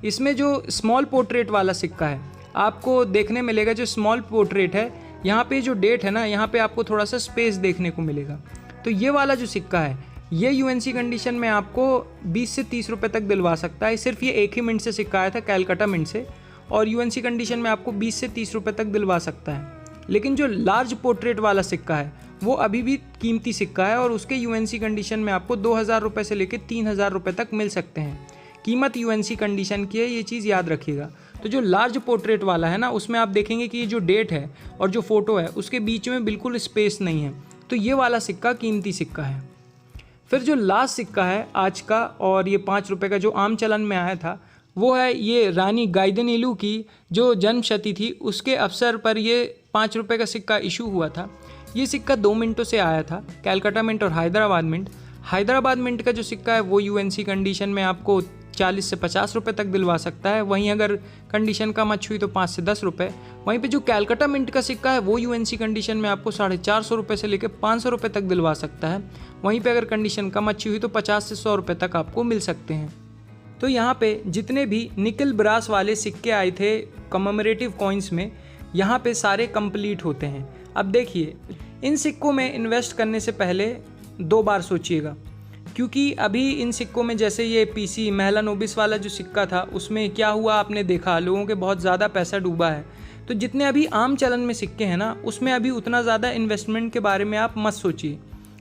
इसमें जो स्मॉल पोर्ट्रेट वाला सिक्का है आपको देखने मिलेगा, जो स्मॉल पोर्ट्रेट है यहाँ पे जो डेट है ना, यहाँ पे आपको थोड़ा सा स्पेस देखने को मिलेगा। तो ये वाला जो सिक्का है ये यूएनसी कंडीशन में आपको 20 से 30 रुपये तक दिलवा सकता है। सिर्फ ये एक ही मिंट से सिक्का आया था, कैलकाटा मिंट से, और यूएनसी कंडीशन में आपको 20 से 30 रुपये तक दिलवा सकता है। लेकिन जो लार्ज पोर्ट्रेट वाला सिक्का है वो अभी भी कीमती सिक्का है, और उसके यूएनसी कंडीशन में आपको 2000 रुपये से लेकर 3000 रुपये तक मिल सकते हैं। कीमत यूएनसी कंडीशन की है, ये चीज़ याद रखिएगा। तो जो लार्ज पोर्ट्रेट वाला है ना, उसमें आप देखेंगे कि ये जो डेट है और जो फ़ोटो है उसके बीच में बिल्कुल स्पेस नहीं है। तो ये वाला सिक्का कीमती सिक्का है। फिर जो लास्ट सिक्का है आज का, और ये 5 रुपये का जो आम चलन में आया था, वो है ये रानी गाइदिन्लिउ की जो जन्म शती थी उसके अवसर पर ये 5 रुपये का सिक्का इशू हुआ था। ये सिक्का 2 मिनटों से आया था। कैलकाटा मिंट और हैदराबाद मिंट। हैदराबाद मिंट का जो सिक्का है वो यूएनसी कंडीशन में आपको 40 से 50 रुपये तक दिलवा सकता है। वहीं अगर कंडीशन कम अच्छी हुई तो 5 से 10 रुपये। वहीं पे जो कैलकाटा मिंट का सिक्का है वो यूएनसी कंडीशन में आपको 450 रुपये से लेकर 500 रुपये तक दिलवा सकता है। वहीं पे अगर कंडीशन कम अच्छी हुई तो 50 से 100 रुपये तक आपको मिल सकते हैं। तो यहाँ पे जितने भी निकल ब्रास वाले सिक्के आए थे कमेमोरेटिव कॉइन्स में, यहाँ पे सारे कंप्लीट होते हैं। अब देखिए, इन सिक्कों में इन्वेस्ट करने से पहले 2 बार सोचिएगा, क्योंकि अभी इन सिक्कों में जैसे ये पीसी मेहलानोबिस वाला जो सिक्का था उसमें क्या हुआ आपने देखा, लोगों के बहुत ज़्यादा पैसा डूबा है। तो जितने अभी आम चलन में सिक्के हैं ना, उसमें अभी उतना ज़्यादा इन्वेस्टमेंट के बारे में आप मत सोचिए।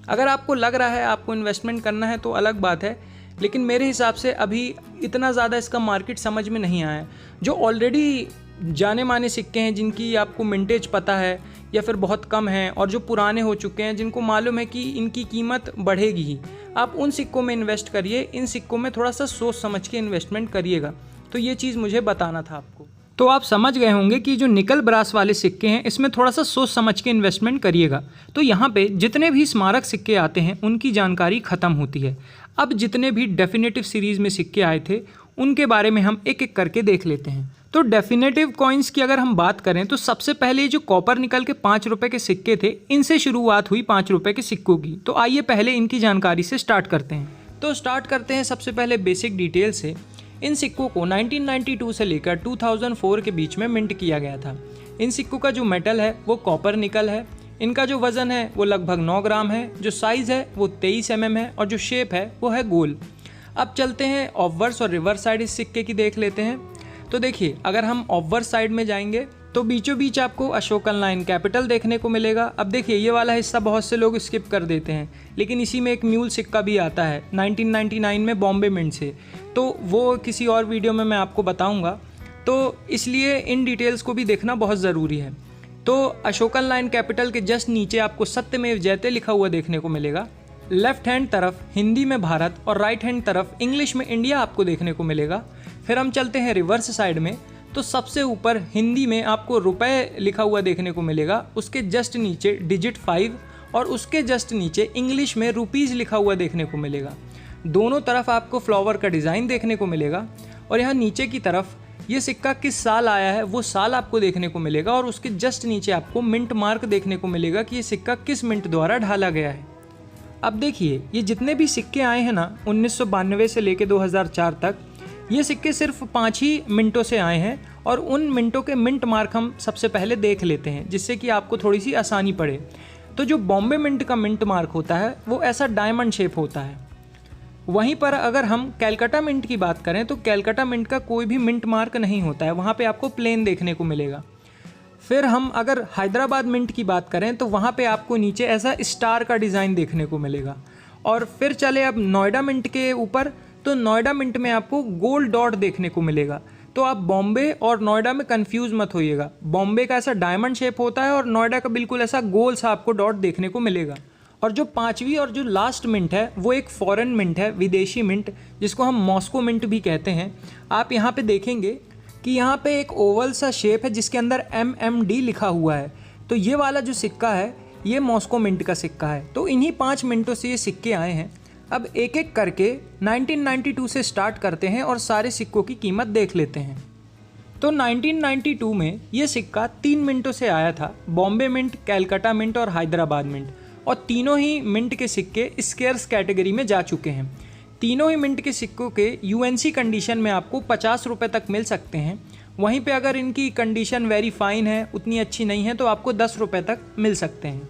अगर आपको लग रहा है आपको इन्वेस्टमेंट करना है तो अलग बात है, लेकिन मेरे हिसाब से अभी इतना ज़्यादा इसका मार्केट समझ में नहीं आया है। जो ऑलरेडी जाने माने सिक्के हैं जिनकी आपको मिंटेज पता है या फिर बहुत कम है, और जो पुराने हो चुके हैं जिनको मालूम है कि इनकी कीमत बढ़ेगी ही, आप उन सिक्कों में इन्वेस्ट करिए। इन सिक्कों में थोड़ा सा सोच समझ के इन्वेस्टमेंट करिएगा। तो ये चीज़ मुझे बताना था आपको। तो आप समझ गए होंगे कि जो निकल ब्रास वाले सिक्के हैं इसमें थोड़ा सा सोच समझ के इन्वेस्टमेंट करिएगा। तो यहाँ पे जितने भी स्मारक सिक्के आते हैं उनकी जानकारी ख़त्म होती है। अब जितने भी डेफिनेटिव सीरीज़ में सिक्के आए थे उनके बारे में हम एक एक करके देख लेते हैं। तो डेफिनेटिव कॉइन्स की अगर हम बात करें तो सबसे पहले जो कॉपर निकल के 5 रुपये के सिक्के थे, इनसे शुरुआत हुई 5 रुपये के सिक्कों की। तो आइए पहले इनकी जानकारी से स्टार्ट करते हैं। तो स्टार्ट करते हैं सबसे पहले बेसिक डिटेल से। इन सिक्कों को 1992 से लेकर 2004 के बीच में मिंट किया गया था। इन सिक्कों का जो मेटल है वो कॉपर निकल है। इनका जो वज़न है वो लगभग 9 ग्राम है, जो साइज़ है वो 23 mm है और जो शेप है वो है गोल। अब चलते हैं ऑब्वर्स और रिवर्स साइड इस सिक्के की देख लेते हैं। तो देखिए, अगर हम ऑब्वर्स साइड में जाएंगे तो बीचों बीच आपको अशोकन लाइन कैपिटल देखने को मिलेगा। अब देखिए, ये वाला हिस्सा बहुत से लोग स्किप कर देते हैं, लेकिन इसी में एक म्यूल सिक्का भी आता है 1999 में बॉम्बे मिंट से, तो वो किसी और वीडियो में मैं आपको बताऊंगा, तो इसलिए इन डिटेल्स को भी देखना बहुत ज़रूरी है। तो अशोकन लाइन कैपिटल के जस्ट नीचे आपको सत्यमेव जयते लिखा हुआ देखने को मिलेगा। लेफ्ट हैंड तरफ हिंदी में भारत और राइट हैंड तरफ इंग्लिश में इंडिया आपको देखने को मिलेगा। फिर हम चलते हैं रिवर्स साइड में, तो सबसे ऊपर हिंदी में आपको रुपए लिखा हुआ देखने को मिलेगा, उसके जस्ट नीचे डिजिट 5 और उसके जस्ट नीचे इंग्लिश में रुपीज़ लिखा हुआ देखने को मिलेगा। दोनों तरफ आपको फ्लावर का डिज़ाइन देखने को मिलेगा और यहाँ नीचे की तरफ ये सिक्का किस साल आया है वो साल आपको देखने को मिलेगा और उसके जस्ट नीचे आपको मिंट मार्क देखने को मिलेगा कि ये सिक्का किस मिंट द्वारा ढाला गया है। अब देखिए, ये जितने भी सिक्के आए हैं ना 1992 से लेकर 2004 तक, ये सिक्के सिर्फ 5 ही मिनटों से आए हैं और उन मिनटों के मिंट मार्क हम सबसे पहले देख लेते हैं, जिससे कि आपको थोड़ी सी आसानी पड़े। तो जो बॉम्बे मिंट का मिंट मार्क होता है वो ऐसा डायमंड शेप होता है। वहीं पर अगर हम कैलकाटा मिंट की बात करें तो कैलकाटा मिंट का कोई भी मिंट मार्क नहीं होता है, वहाँ पे आपको प्लेन देखने को मिलेगा। फिर हम अगर हैदराबाद मिंट की बात करें तो वहाँ पे आपको नीचे ऐसा स्टार का डिज़ाइन देखने को मिलेगा। और फिर चले अब नोएडा मिंट के ऊपर, तो नोएडा मिंट में आपको गोल्ड डॉट देखने को मिलेगा। तो आप बॉम्बे और नोएडा में कंफ्यूज मत होइएगा, बॉम्बे का ऐसा डायमंड शेप होता है और नोएडा का बिल्कुल ऐसा गोल सा आपको डॉट देखने को मिलेगा। और जो 5वीं और जो लास्ट मिंट है वो एक फॉरेन मिंट है, विदेशी मिंट, जिसको हम मॉस्को मिंट भी कहते हैं। आप यहाँ पे देखेंगे कि यहाँ पे एक ओवल सा शेप है जिसके अंदर MMD लिखा हुआ है। तो ये वाला जो सिक्का है ये मॉस्को मिंट का सिक्का है। तो इन्हीं 5 मिनटों से ये सिक्के आए हैं। अब एक एक करके 1992 से स्टार्ट करते हैं और सारे सिक्कों की कीमत देख लेते हैं। तो 1992 में ये सिक्का 3 मिनटों से आया था, बॉम्बे मिंट, कैलकाटा मिंट और हैदराबाद मिंट, और तीनों ही मिंट के सिक्के स्केर्स कैटेगरी में जा चुके हैं। तीनों ही मिंट के सिक्कों के UNC कंडीशन में आपको 50 रुपये तक मिल सकते हैं। वहीं पे अगर इनकी कंडीशन वेरी फाइन है, उतनी अच्छी नहीं है, तो आपको 10 रुपये तक मिल सकते हैं।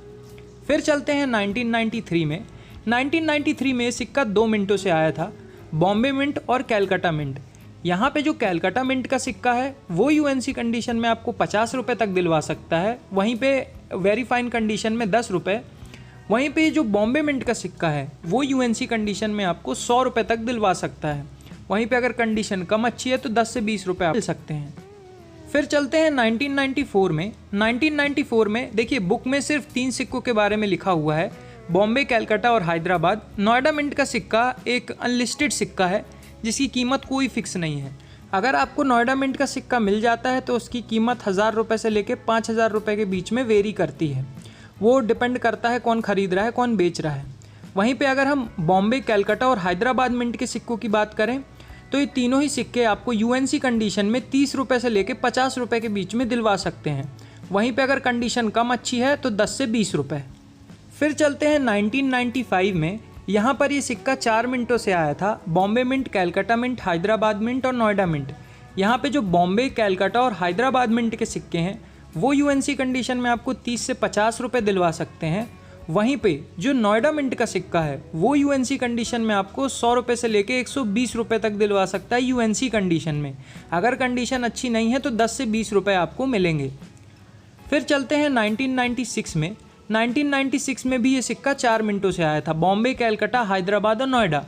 फिर चलते हैं 1993 में। 1993 में सिक्का 2 मिनटों से आया था, बॉम्बे मिंट और कैलकाटा मिंट। यहाँ पे जो कैलकाटा मिंट का सिक्का है वो UNC कंडीशन में आपको 50 रुपये तक दिलवा सकता है, वहीं पे वेरी फाइन कंडीशन में 10 रुपये। वहीं पे जो बॉम्बे मिंट का सिक्का है वो UNC कंडीशन में आपको 100 रुपये तक दिलवा सकता है। वहीं पे अगर कंडीशन कम अच्छी है तो 10 से 20 रुपये मिल सकते हैं। फिर चलते हैं 1994 में। 1994 में देखिए, बुक में सिर्फ 3 सिक्कों के बारे में लिखा हुआ है, बॉम्बे, कैलकाटा और हैदराबाद। नोएडा मिंट का सिक्का एक अनलिस्टेड सिक्का है जिसकी कीमत कोई फिक्स नहीं है। अगर आपको नोएडा मिंट का सिक्का मिल जाता है तो उसकी कीमत 1000 रुपये से लेकर 5000 रुपये के बीच में वेरी करती है। वो डिपेंड करता है कौन ख़रीद रहा है, कौन बेच रहा है। वहीं पे अगर हम बॉम्बे, कैलकाटा और हैदराबाद मिंट के सिक्कों की बात करें तो ये तीनों ही सिक्के आपको UNC कंडीशन में 30 रुपये से लेकर 50 रुपये के बीच में दिलवा सकते हैं। वहीं पे अगर कंडीशन कम अच्छी है तो 10 से 20 रुपये। फिर चलते हैं 1995 में। यहाँ पर ये सिक्का 4 मिनटों से आया था, Bombay mint, Calcutta mint, Hyderabad mint और नोएडा मिंट। यहाँ पे जो बॉम्बे, कैलकाटा और हैदराबाद मिंट के सिक्के हैं वो UNC कंडीशन में आपको 30 से 50 रुपये दिलवा सकते हैं। वहीं पे जो नोएडा मिंट का सिक्का है वो UNC कंडीशन में आपको 100 रुपये से लेके 120 रुपये तक दिलवा सकता है UNC कंडीशन में। अगर कंडीशन अच्छी नहीं है तो 10 से 20 रुपये आपको मिलेंगे। फिर चलते हैं 1996 में। 1996 में भी ये सिक्का 4 मिनटों से आया था, बॉम्बे, कैलकाटा, हैदराबाद और नोएडा।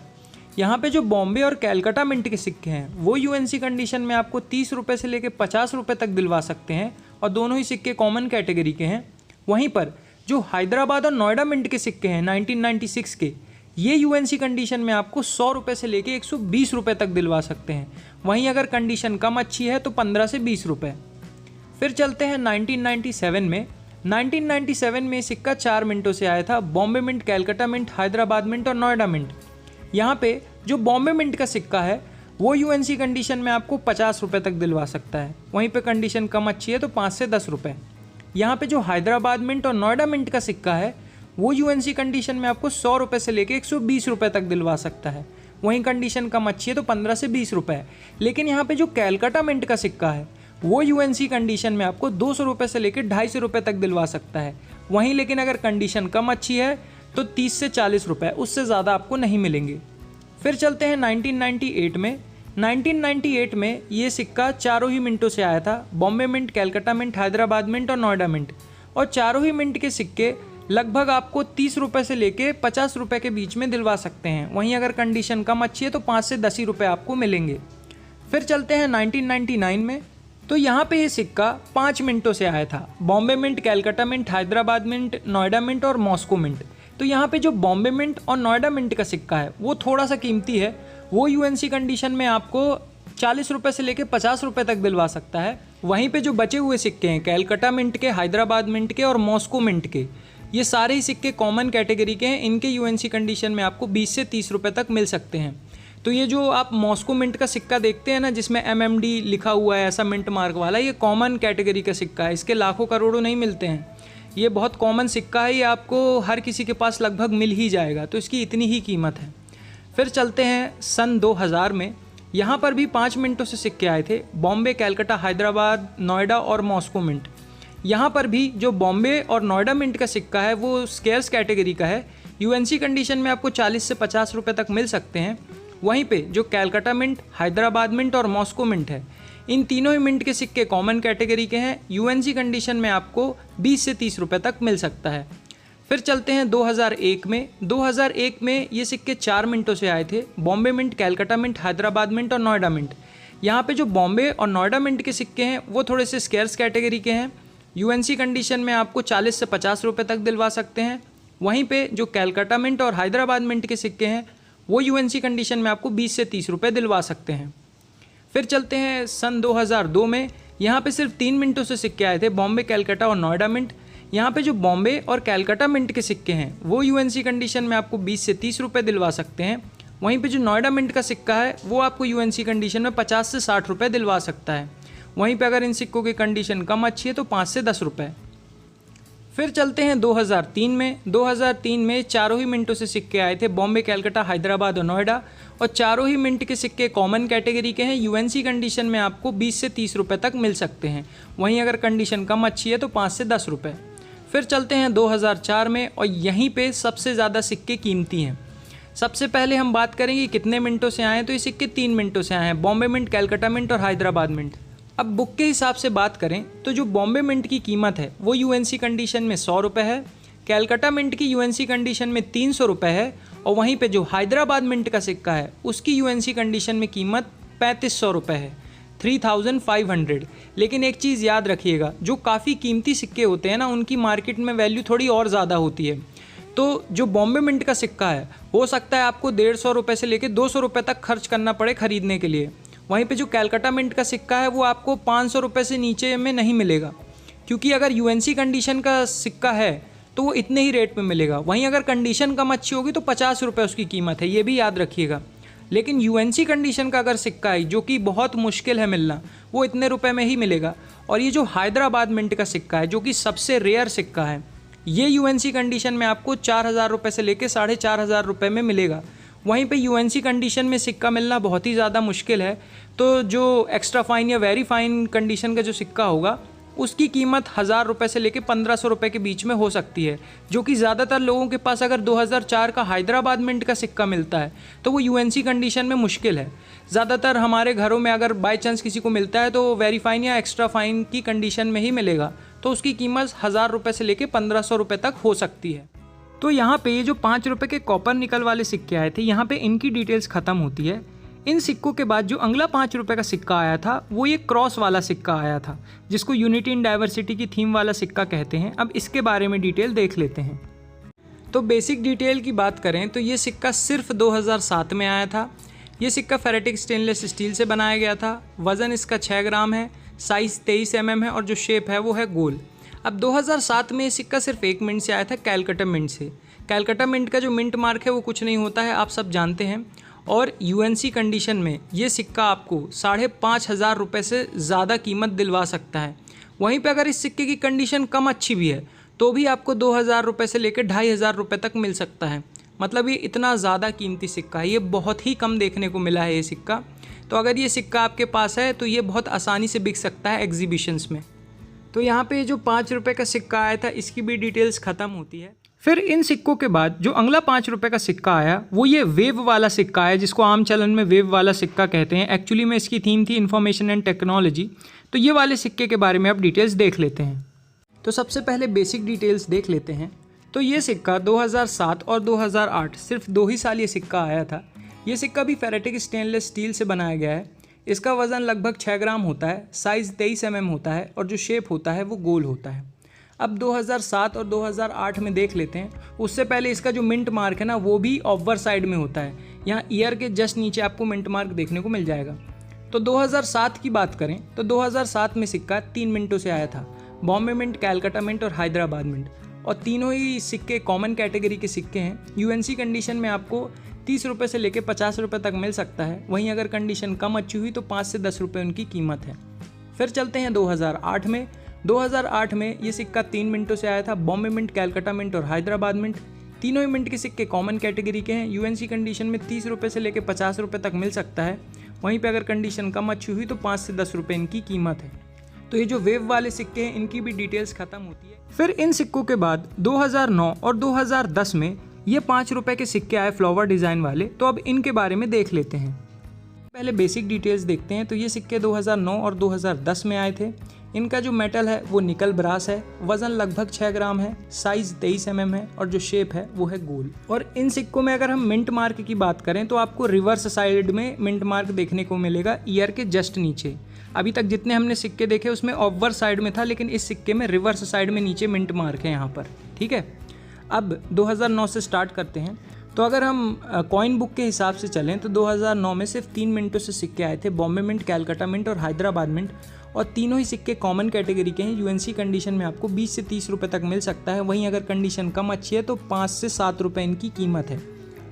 यहाँ पे जो बॉम्बे और कैलकाटा मिंट के सिक्के हैं वो UNC कंडीशन में आपको 30 रुपये से लेकर 50 रुपये तक दिलवा सकते हैं और दोनों ही सिक्के कॉमन कैटेगरी के हैं। वहीं पर जो हैदराबाद और नोएडा मिंट के सिक्के हैं 1996 के, ये UNC कंडीशन में आपको 100 रुपये से लेके 120 रुपये तक दिलवा सकते हैं। वहीं अगर कंडीशन कम अच्छी है तो 15 से 20 रुपये। फिर चलते हैं 1997 में। 1997 में सिक्का 4 मिनटों से आया था, Bombay mint, Calcutta mint, Hyderabad mint और नोएडा मिंट। यहाँ पे जो बॉम्बे मिंट का सिक्का है वो UNC कंडीशन में आपको 50 रुपये तक दिलवा सकता है। वहीं पे कंडीशन कम अच्छी है तो 5 से 10 रुपये। यहाँ पे जो हैदराबाद मिंट और नोएडा मिंट का सिक्का है वो UNC कंडीशन में आपको 100 रुपये से लेके 120 रुपये तक दिलवा सकता है। वहीं कंडीशन कम अच्छी है तो 15 से 20 रुपये। लेकिन यहाँ पे जो कैलकाटा मिंट का सिक्का है वो यूएनसी कंडीशन में आपको 200 रुपये से लेकर 250 रुपये तक दिलवा सकता है। वहीं लेकिन अगर कंडीशन कम अच्छी है तो 30 से 40 रुपये, उससे ज़्यादा आपको नहीं मिलेंगे। फिर चलते हैं 1998 में। 1998 में ये सिक्का चारों ही मिंटों से आया था, Bombay mint, Calcutta mint, Hyderabad mint और नोएडा मिंट। और चारों ही मिंट के सिक्के लगभग आपको 30 रुपये से लेके 50 रुपये के बीच में दिलवा सकते हैं। वहीं अगर कंडीशन कम अच्छी है तो 5 से 10 ही रुपये आपको मिलेंगे। फिर चलते हैं 1999 में। तो यहाँ पे ये सिक्का 5 मिनटों से आया था, Bombay mint, Calcutta mint, Hyderabad mint, Noida mint और मॉस्को मिंट। तो यहाँ पे जो बॉम्बे मिंट और नोएडा मिंट का सिक्का है वो थोड़ा सा कीमती है, वो यूएनसी कंडीशन में आपको 40 रुपये से लेकर 50 रुपये तक दिलवा सकता है। वहीं पे जो बचे हुए सिक्के हैं कैलकाटा मिंट के, हैदराबाद मिंट के और मॉस्को मिंट के, ये सारे ही सिक्के कॉमन कैटेगरी के हैं। इनके यूएनसी कंडीशन में आपको 20 से 30 रुपये तक मिल सकते हैं। तो ये जो आप मॉस्को मिंट का सिक्का देखते हैं ना, जिसमें MMD लिखा हुआ है ऐसा मिंट मार्क वाला, ये कॉमन कैटेगरी का सिक्का है। इसके लाखों करोड़ों नहीं मिलते हैं, ये बहुत कॉमन सिक्का है, ये आपको हर किसी के पास लगभग मिल ही जाएगा, तो इसकी इतनी ही कीमत है। फिर चलते हैं सन 2000 में। यहाँ पर भी 5 मिनटों से सिक्के आए थे, बॉम्बे, कैलकाटा, हैदराबाद, नोएडा और मॉस्को मिंट। यहाँ पर भी जो बॉम्बे और नोएडा मिंट का सिक्का है वो स्केर्स कैटेगरी का है, यूएनसी कंडीशन में आपको 40 से 50 रुपये तक मिल सकते हैं। वहीं पे जो कैलकाटा मिंट, हैदराबाद मिंट और मॉस्को मिंट है, इन तीनों ही मिंट के सिक्के कॉमन कैटेगरी के हैं, यूएनसी कंडीशन में आपको 20 से 30 रुपये तक मिल सकता है। फिर चलते हैं 2001 में। 2001 में ये सिक्के 4 मिनटों से आए थे, Bombay mint, Calcutta mint, Hyderabad mint और नोएडा मिंट। यहाँ पे जो बॉम्बे और नोएडा मिंट के सिक्के हैं वो थोड़े से स्केर्स कैटेगरी के हैं, यूएनसी कंडीशन में आपको 40 से 50 रुपये तक दिलवा सकते हैं। वहीं पे जो कैलकाटा मिंट और हैदराबाद मिंट के सिक्के हैं वो यूएनसी कंडीशन में आपको 20 से 30 रुपये दिलवा सकते हैं। फिर चलते हैं सन 2002 में। यहाँ पे सिर्फ 3 मिनटों से सिक्के आए थे, बॉम्बे, कैलकाटा और नोएडा मिंट। यहाँ पे जो बॉम्बे और कैलकाटा मिंट के सिक्के हैं वो यूएनसी कंडीशन में आपको 20 से 30 रुपये दिलवा सकते हैं। वहीं पे जो नोएडा मिंट का सिक्का है वो आपको यूएनसी कंडीशन में 50 से 60 रुपये दिलवा सकता है। वहीं पे अगर इन सिक्कों की कंडीशन कम अच्छी है तो 5 से 10 रुपये। फिर चलते हैं 2003 में। 2003 में चारों ही मिंटों से सिक्के आए थे, बॉम्बे, कैलकाटा, हैदराबाद और नोएडा, और चारों ही मिंट के सिक्के कॉमन कैटेगरी के हैं, यूएनसी कंडीशन में आपको 20 से 30 रुपये तक मिल सकते हैं। वहीं अगर कंडीशन कम अच्छी है तो 5 से 10 रुपये। फिर चलते हैं 2004 में, और यहीं पे सबसे ज़्यादा सिक्के कीमती हैं। सबसे पहले हम बात करेंगे कितने मिनटों से आए हैं, तो ये सिक्के 3 मिनटों से आए हैं, बॉम्बे मिंट, कैलकाटा मिंट और हैदराबाद मिंट। अब बुक के हिसाब से बात करें तो जो बॉम्बे मिंट की कीमत है वो यूएनसी कंडीशन में 100 रुपये है, कैलकाटा मिंट की यूएनसी कंडीशन में 300 रुपये है, और वहीं पे जो हैदराबाद मिंट का सिक्का है उसकी यूएनसी कंडीशन में कीमत 3500 रुपये है, 3500। लेकिन एक चीज़ याद रखिएगा, जो काफ़ी कीमती सिक्के होते हैं ना उनकी मार्केट में वैल्यू थोड़ी और ज़्यादा होती है। तो जो बॉम्बे मिंट का सिक्का है हो सकता है आपको 150 रुपये से लेकर 200 रुपये तक खर्च करना पड़े ख़रीदने के लिए। वहीं पे जो कैलकाटा मिंट का सिक्का है वो आपको 500 रुपये से नीचे में नहीं मिलेगा, क्योंकि अगर यूएनसी कंडीशन का सिक्का है तो वो इतने ही रेट पे मिलेगा। वहीं अगर कंडीशन कम अच्छी होगी तो 50 रुपये उसकी कीमत है, ये भी याद रखिएगा। लेकिन यूएनसी कंडीशन का अगर सिक्का है, जो कि बहुत मुश्किल है मिलना, वो इतने रुपए में ही मिलेगा। और ये जो हैदराबाद मिंट का सिक्का है, जो कि सबसे रेयर सिक्का है, ये यूएनसी कंडीशन में आपको 4000 रुपये से लेकर 4500 रुपये में मिलेगा। वहीं पे यूएनसी कंडीशन में सिक्का मिलना बहुत ही ज़्यादा मुश्किल है। तो जो एक्स्ट्रा फाइन या वेरी फाइन कंडीशन का जो सिक्का होगा उसकी कीमत 1000 रुपये से लेकर 1500 रुपये के बीच में हो सकती है, जो कि ज़्यादातर लोगों के पास अगर 2004 का हैदराबाद मिंट का सिक्का मिलता है तो वो यूएनसी कंडीशन में मुश्किल है। ज़्यादातर हमारे घरों में अगर बाय चांस किसी को मिलता है तो वेरी फाइन या एक्स्ट्रा फाइन की कंडीशन में ही मिलेगा, तो उसकी कीमत 1000 रुपये से लेकर 1500 रुपये तक हो सकती है। तो यहाँ पे ये जो 5 रुपये के कॉपर निकल वाले सिक्के आए थे, यहाँ पे इनकी डिटेल्स ख़त्म होती है। इन सिक्कों के बाद जो अगला 5 रुपये का सिक्का आया था वो ये क्रॉस वाला सिक्का आया था, जिसको यूनिटी इन डाइवर्सिटी की थीम वाला सिक्का कहते हैं। अब इसके बारे में डिटेल देख लेते हैं। तो बेसिक डिटेल की बात करें तो ये सिक्का सिर्फ 2007 में आया था। ये सिक्का फेरेटिक स्टेनलेस स्टील से बनाया गया था। वज़न इसका 6 ग्राम है, साइज़ 23 mm है और जो शेप है वो है गोल। अब 2007 में ये सिक्का सिर्फ 1 मिंट से आया था, कैलकाटा मिंट से। कैलकाटा मिंट का जो मिंट मार्क है वो कुछ नहीं होता है, आप सब जानते हैं। और यूएनसी कंडीशन में ये सिक्का आपको 5500 रुपये से ज़्यादा कीमत दिलवा सकता है। वहीं पे अगर इस सिक्के की कंडीशन कम अच्छी भी है तो भी आपको 2000 रुपये से लेकर 2500 रुपये तक मिल सकता है। मतलब ये इतना ज़्यादा कीमती सिक्का है, ये बहुत ही कम देखने को मिला है ये सिक्का। तो अगर ये सिक्का आपके पास है तो ये बहुत आसानी से बिक सकता है एग्जीबिशंस में। तो यहाँ पे जो 5 रुपये का सिक्का आया था इसकी भी डिटेल्स ख़त्म होती है। फिर इन सिक्कों के बाद जो अगला 5 रुपये का सिक्का आया वो ये वेव वाला सिक्का है, जिसको आम चलन में वेव वाला सिक्का कहते हैं। एक्चुअली में इसकी थीम थी इन्फॉर्मेशन एंड टेक्नोलॉजी। तो ये वाले सिक्के के बारे में अब डिटेल्स देख लेते हैं। तो सबसे पहले बेसिक डिटेल्स देख लेते हैं। तो ये सिक्का 2007 और 2008 सिर्फ 2 ही साल ये सिक्का आया था। ये सिक्का भी फेरेटिक स्टेनलेस स्टील से बनाया गया है। इसका वज़न लगभग 6 ग्राम होता है, साइज़ 23 mm होता है और जो शेप होता है वो गोल होता है। अब 2007 और 2008 में देख लेते हैं। उससे पहले इसका जो मिंट मार्क है ना वो भी ऑवर साइड में होता है। यहाँ ईयर के जस्ट नीचे आपको मिंट मार्क देखने को मिल जाएगा। तो 2007 की बात करें तो 2007 में सिक्का 3 मिनटों से आया था। बॉम्बे मिंट, कैलकाटा मिंट और हैदराबाद मिंट, और तीनों ही सिक्के कॉमन कैटेगरी के सिक्के हैं। यूएनसी कंडीशन में आपको 30 रुपये से लेकर 50 रुपये तक मिल सकता है। वहीं अगर कंडीशन कम अच्छी हुई तो 5 से 10 रुपये उनकी कीमत है। फिर चलते हैं 2008 में। 2008 में ये सिक्का 3 मिनटों से आया था। बॉम्बे मिंट, कैलकाटा मिंट और हैदराबाद मिंट, तीनों ही मिंट के सिक्के कॉमन कैटेगरी के हैं। यूएनसी कंडीशन में 30 रुपये से लेकर 50 रुपये तक मिल सकता है। वहीं पे अगर कंडीशन कम अच्छी हुई तो 5 से 10 रुपये इनकी कीमत है। तो ये जो वेव वाले सिक्के हैं इनकी भी डिटेल्स ख़त्म होती है। फिर इन सिक्कों के बाद 2009 और 2010 में ये 5 रुपये के सिक्के आए फ्लावर डिज़ाइन वाले। तो अब इनके बारे में देख लेते हैं। पहले बेसिक डिटेल्स देखते हैं। तो ये सिक्के 2009 और 2010 में आए थे। इनका जो मेटल है वो निकल ब्रास है। वज़न लगभग 6 ग्राम है, साइज़ 23 mm है और जो शेप है वो है गोल। और इन सिक्कों में अगर हम मिंट मार्क की बात करें तो आपको रिवर्स साइड में मिंट मार्क देखने को मिलेगा, ईयर के जस्ट नीचे। अभी तक जितने हमने सिक्के देखे उसमें ऑवर साइड में था, लेकिन इस सिक्के में रिवर्स साइड में नीचे मिंट मार्क है यहाँ पर। ठीक है, अब 2009 से स्टार्ट करते हैं। तो अगर हम कॉइन बुक के हिसाब से चलें तो 2009 में सिर्फ 3 मिनटों से सिक्के आए थे। बॉम्बे मिंट, कैलकाटा मिंट और हैदराबाद मिंट, और तीनों ही सिक्के कॉमन कैटेगरी के हैं। यूएनसी कंडीशन में आपको 20 से 30 रुपये तक मिल सकता है। वहीं अगर कंडीशन कम अच्छी है तो 5 से 7 रुपये इनकी कीमत है।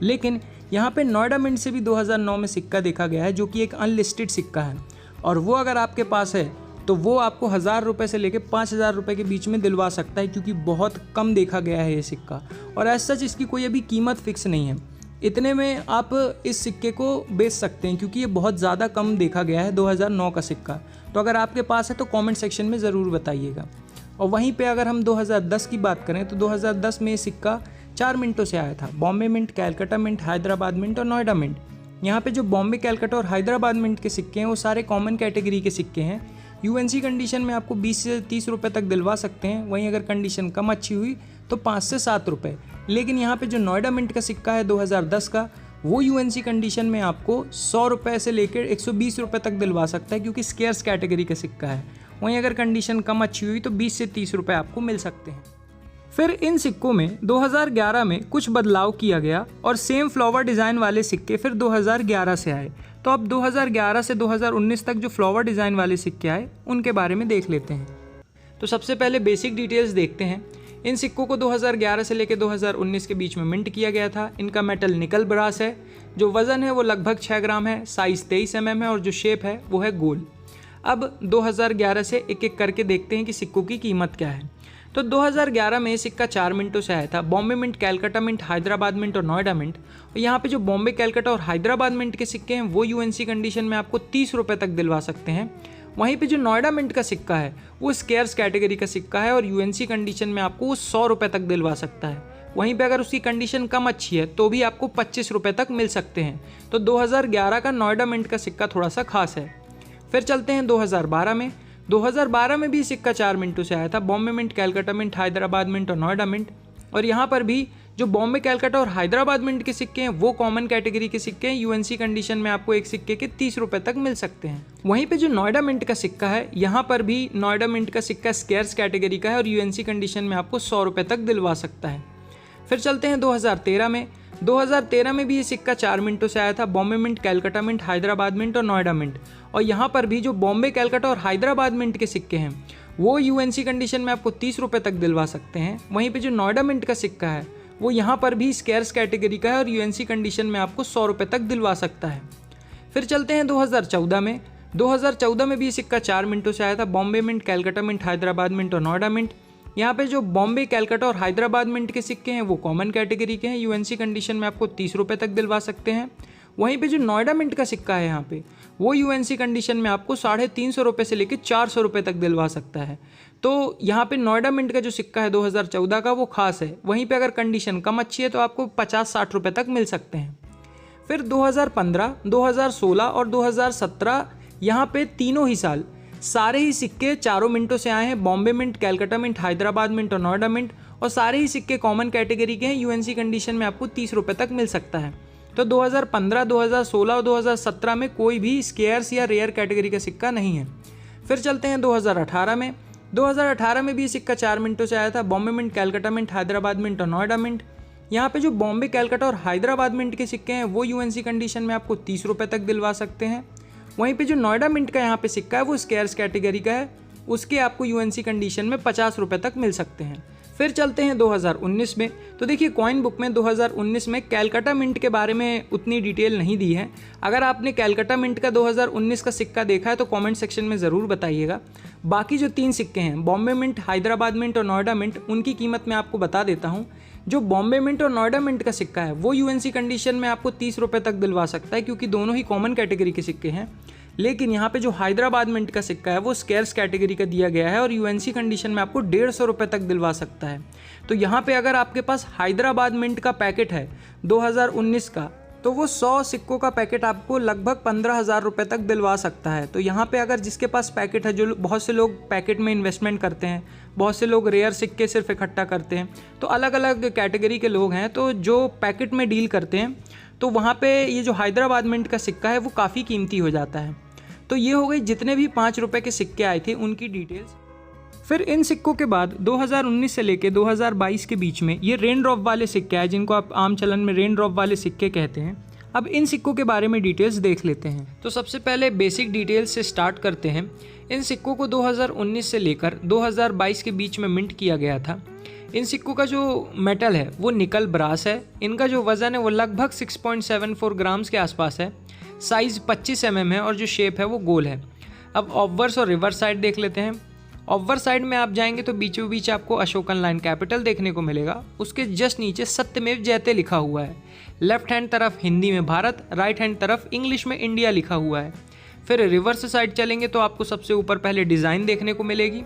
लेकिन यहाँ पे नोएडा मिंट से भी 2009 में सिक्का देखा गया है, जो कि एक अनलिस्टेड सिक्का है, और वो अगर आपके पास है तो वो आपको 1000 रुपये से लेकर 5000 रुपये के बीच में दिलवा सकता है, क्योंकि बहुत कम देखा गया है ये सिक्का। और एज सच इसकी कोई अभी कीमत फिक्स नहीं है। इतने में आप इस सिक्के को बेच सकते हैं, क्योंकि ये बहुत ज़्यादा कम देखा गया है 2009 का सिक्का। तो अगर आपके पास है तो कमेंट सेक्शन में ज़रूर बताइएगा। और वहीं पे अगर हम 2010 की बात करें तो 2010 में ये सिक्का 4 मिनटों से आया था। Bombay mint, Calcutta mint, Hyderabad mint और नोएडा मिंट। यहाँ पे जो बॉम्बे, कैलकाटा और हैदराबाद मिंट के सिक्के हैं वो सारे कॉमन कैटेगरी के सिक्के हैं। यूएनसी कंडीशन में आपको 20 से 30 रुपये तक दिलवा सकते हैं। वहीं अगर कंडीशन कम अच्छी हुई तो 5 से 7 रुपये। लेकिन यहाँ पे जो नोएडा मिंट का सिक्का है 2010 का, वो यूएनसी कंडीशन में आपको 100 रुपये से लेकर 120 रुपये तक दिलवा सकता है, क्योंकि स्केर्स कैटेगरी का सिक्का है। वहीं अगर कंडीशन कम अच्छी हुई तो 20 से 30 रुपये आपको मिल सकते हैं। फिर इन सिक्कों में 2011 में कुछ बदलाव किया गया और सेम फ्लावर डिज़ाइन वाले सिक्के फिर 2011 से आए। तो अब 2011 से 2019 तक जो फ्लावर डिज़ाइन वाले सिक्के आए उनके बारे में देख लेते हैं। तो सबसे पहले बेसिक डिटेल्स देखते हैं। इन सिक्कों को 2011 से लेकर 2019 के बीच में मिंट किया गया था। इनका मेटल निकल ब्रास है। जो वज़न है वो लगभग 6 ग्राम है, साइज़ 23 mm है और जो शेप है वो है गोल। अब 2011 से एक एक करके देखते हैं कि सिक्कों की कीमत क्या है। तो 2011 में सिक्का 4 मिनटों से आया था। Bombay mint, Calcutta mint, Hyderabad mint और नोएडा मिंट। और यहाँ पे जो बॉम्बे, कैलकाटा और हैदराबाद मिंट के सिक्के हैं वो यूएनसी कंडीशन में आपको 30 रुपये तक दिलवा सकते हैं। वहीं पे जो नोएडा मिंट का सिक्का है वो स्केर्स कैटेगरी का सिक्का है और यूएनसी कंडीशन में आपको वो 100 रुपये तक दिलवा सकता है। वहीं पे अगर उसकी कंडीशन कम अच्छी है तो भी आपको 25 रुपये तक मिल सकते हैं। तो 2011 का नोएडा मिंट का सिक्का थोड़ा सा खास है। फिर चलते हैं 2012 में। 2012 में भी सिक्का 4 मिनटों से आया था। Bombay mint, Calcutta mint, Hyderabad mint और नोएडा मिंट। और यहाँ पर भी जो बॉम्बे, कैलकाटा और हैदराबाद मिंट के सिक्के हैं वो कॉमन कैटेगरी के सिक्के हैं। यूएनसी कंडीशन में आपको एक सिक्के के 30 रुपये तक मिल सकते हैं। वहीं पे जो नोएडा मिंट का सिक्का है, यहाँ पर भी नोएडा मिंट का सिक्का स्केर्स कैटेगरी का है और यूएनसी कंडीशन में आपको 100 रुपये तक दिलवा सकता है। फिर चलते हैं 2013 में। 2013 में भी ये सिक्का 4 मिनटों से आया था। Bombay mint, Calcutta mint, Hyderabad mint और नोएडा मिंट। और यहाँ पर भी जो बॉम्बे, कैलकाटा और हैदराबाद मिंट के सिक्के हैं वो यूएनसी कंडीशन में आपको 30 रुपये तक दिलवा सकते हैं। वहीं पे जो नोएडा मिंट का सिक्का है वो यहाँ पर भी स्केर्स कैटेगरी का है और यूएनसी कंडीशन में आपको 100 रुपये तक दिलवा सकता है। फिर चलते हैं 2014 में। 2014 में भी सिक्का 4 मिनटों से आया था। Bombay mint, Calcutta mint, Hyderabad mint और नोएडा मिंट। यहाँ पे जो बॉम्बे, कैलकाटा और हैदराबाद मिंट के सिक्के हैं वो कॉमन कैटेगरी के हैं, यूएनसी कंडीशन में आपको 30 रुपये तक दिलवा सकते हैं। वहीं पे जो नोएडा मिंट का सिक्का है यहाँ पे, वो यूएनसी कंडीशन में आपको 350 रुपये से लेकर 400 रुपये तक दिलवा सकता है। तो यहाँ पे नोएडा मिंट का जो सिक्का है 2014 का वो खास है। वहीं पे अगर कंडीशन कम अच्छी है तो आपको 50-60 रुपये तक मिल सकते हैं। फिर 2015, 2016 और 2017 यहाँ पे तीनों ही साल सारे ही सिक्के चारों मिंटों से आए हैं, Bombay mint, Calcutta mint, Hyderabad mint और नोएडा मिंट, और सारे ही सिक्के कॉमन कैटेगरी के हैं। यूएनसी कंडीशन में आपको 30 रुपये तक मिल सकता है। तो 2015, 2016 और 2017 में कोई भी स्केयर्स या रेयर कैटेगरी का सिक्का नहीं है। फिर चलते हैं 2018 में। 2018 में भी ये सिक्का 4 मिंटों से आया था, Bombay mint, Calcutta mint, Hyderabad mint और नोएडा मिंट। यहाँ पे जो बॉम्बे, कैलकाटा और हैदराबाद मिंट के सिक्के हैं वो यूएनसी कंडीशन में आपको 30 रुपये तक दिलवा सकते हैं। वहीं पे जो नोएडा मिंट का यहाँ पे सिक्का है वो स्केयर्स कैटेगरी का है, उसके आपको यूएनसी कंडीशन में 50 रुपये तक मिल सकते हैं। फिर चलते हैं 2019 में। तो देखिए कॉइन बुक में 2019 में कैलकाटा मिंट के बारे में उतनी डिटेल नहीं दी है। अगर आपने कैलकाटा मिंट का 2019 का सिक्का देखा है तो कमेंट सेक्शन में ज़रूर बताइएगा। बाकी जो 3 सिक्के हैं, बॉम्बे मिंट, हैदराबाद मिंट और नोएडा मिंट, उनकी कीमत मैं आपको बता देता हूँ। जो बॉम्बे मिंट और नोएडा मिंट का सिक्का है वो यूएनसी कंडीशन में आपको 30 रुपये तक दिलवा सकता है, क्योंकि दोनों ही कॉमन कैटेगरी के सिक्के हैं। लेकिन यहाँ पे जो हैदराबाद मिंट का सिक्का है वो स्केयर्स कैटेगरी का दिया गया है और यूएनसी कंडीशन में आपको 150 रुपये तक दिलवा सकता है। तो यहाँ पे अगर आपके पास हैदराबाद मिंट का पैकेट है 2019 का, तो वो 100 सिक्कों का पैकेट आपको लगभग 15,000 रुपये तक दिलवा सकता है। तो यहाँ पे अगर जिसके पास पैकेट है, जो बहुत से लोग पैकेट में इन्वेस्टमेंट करते हैं, बहुत से लोग रेयर सिक्के सिर्फ इकट्ठा करते हैं, तो अलग अलग कैटेगरी के लोग हैं, तो जो पैकेट में डील करते हैं तो वहाँ पे ये जो हैदराबाद मिंट का सिक्का है वो काफ़ी कीमती हो जाता है। तो ये हो गई जितने भी 5 रुपये के सिक्के आए थे उनकी डिटेल्स। फिर इन सिक्कों के बाद 2019 से लेके 2022 के बीच में ये रेन ड्रॉप वाले सिक्के हैं, जिनको आप आम चलन में रेन ड्रॉप वाले सिक्के कहते हैं। अब इन सिक्कों के बारे में डिटेल्स देख लेते हैं। तो सबसे पहले बेसिक डिटेल्स से स्टार्ट करते हैं। इन सिक्कों को 2019 से लेकर 2022 के बीच में मिंट किया गया था। इन सिक्कों का जो मेटल है वो निकल ब्रास है। इनका जो वज़न है वो लगभग 6.74 ग्राम्स के आसपास है। साइज़ 25 mm है और जो शेप है वो गोल है। अब ऑब्वर्स और रिवर्स साइड देख लेते हैं। ऑब्वर्स साइड में आप जाएंगे तो बीचों बीच आपको अशोकन लाइन कैपिटल देखने को मिलेगा। उसके जस्ट नीचे सत्यमेव जयते लिखा हुआ है। लेफ्ट हैंड तरफ हिंदी में भारत, राइट हैंड तरफ इंग्लिश में इंडिया लिखा हुआ है। फिर रिवर्स साइड चलेंगे तो आपको सबसे ऊपर पहले डिज़ाइन देखने को मिलेगी।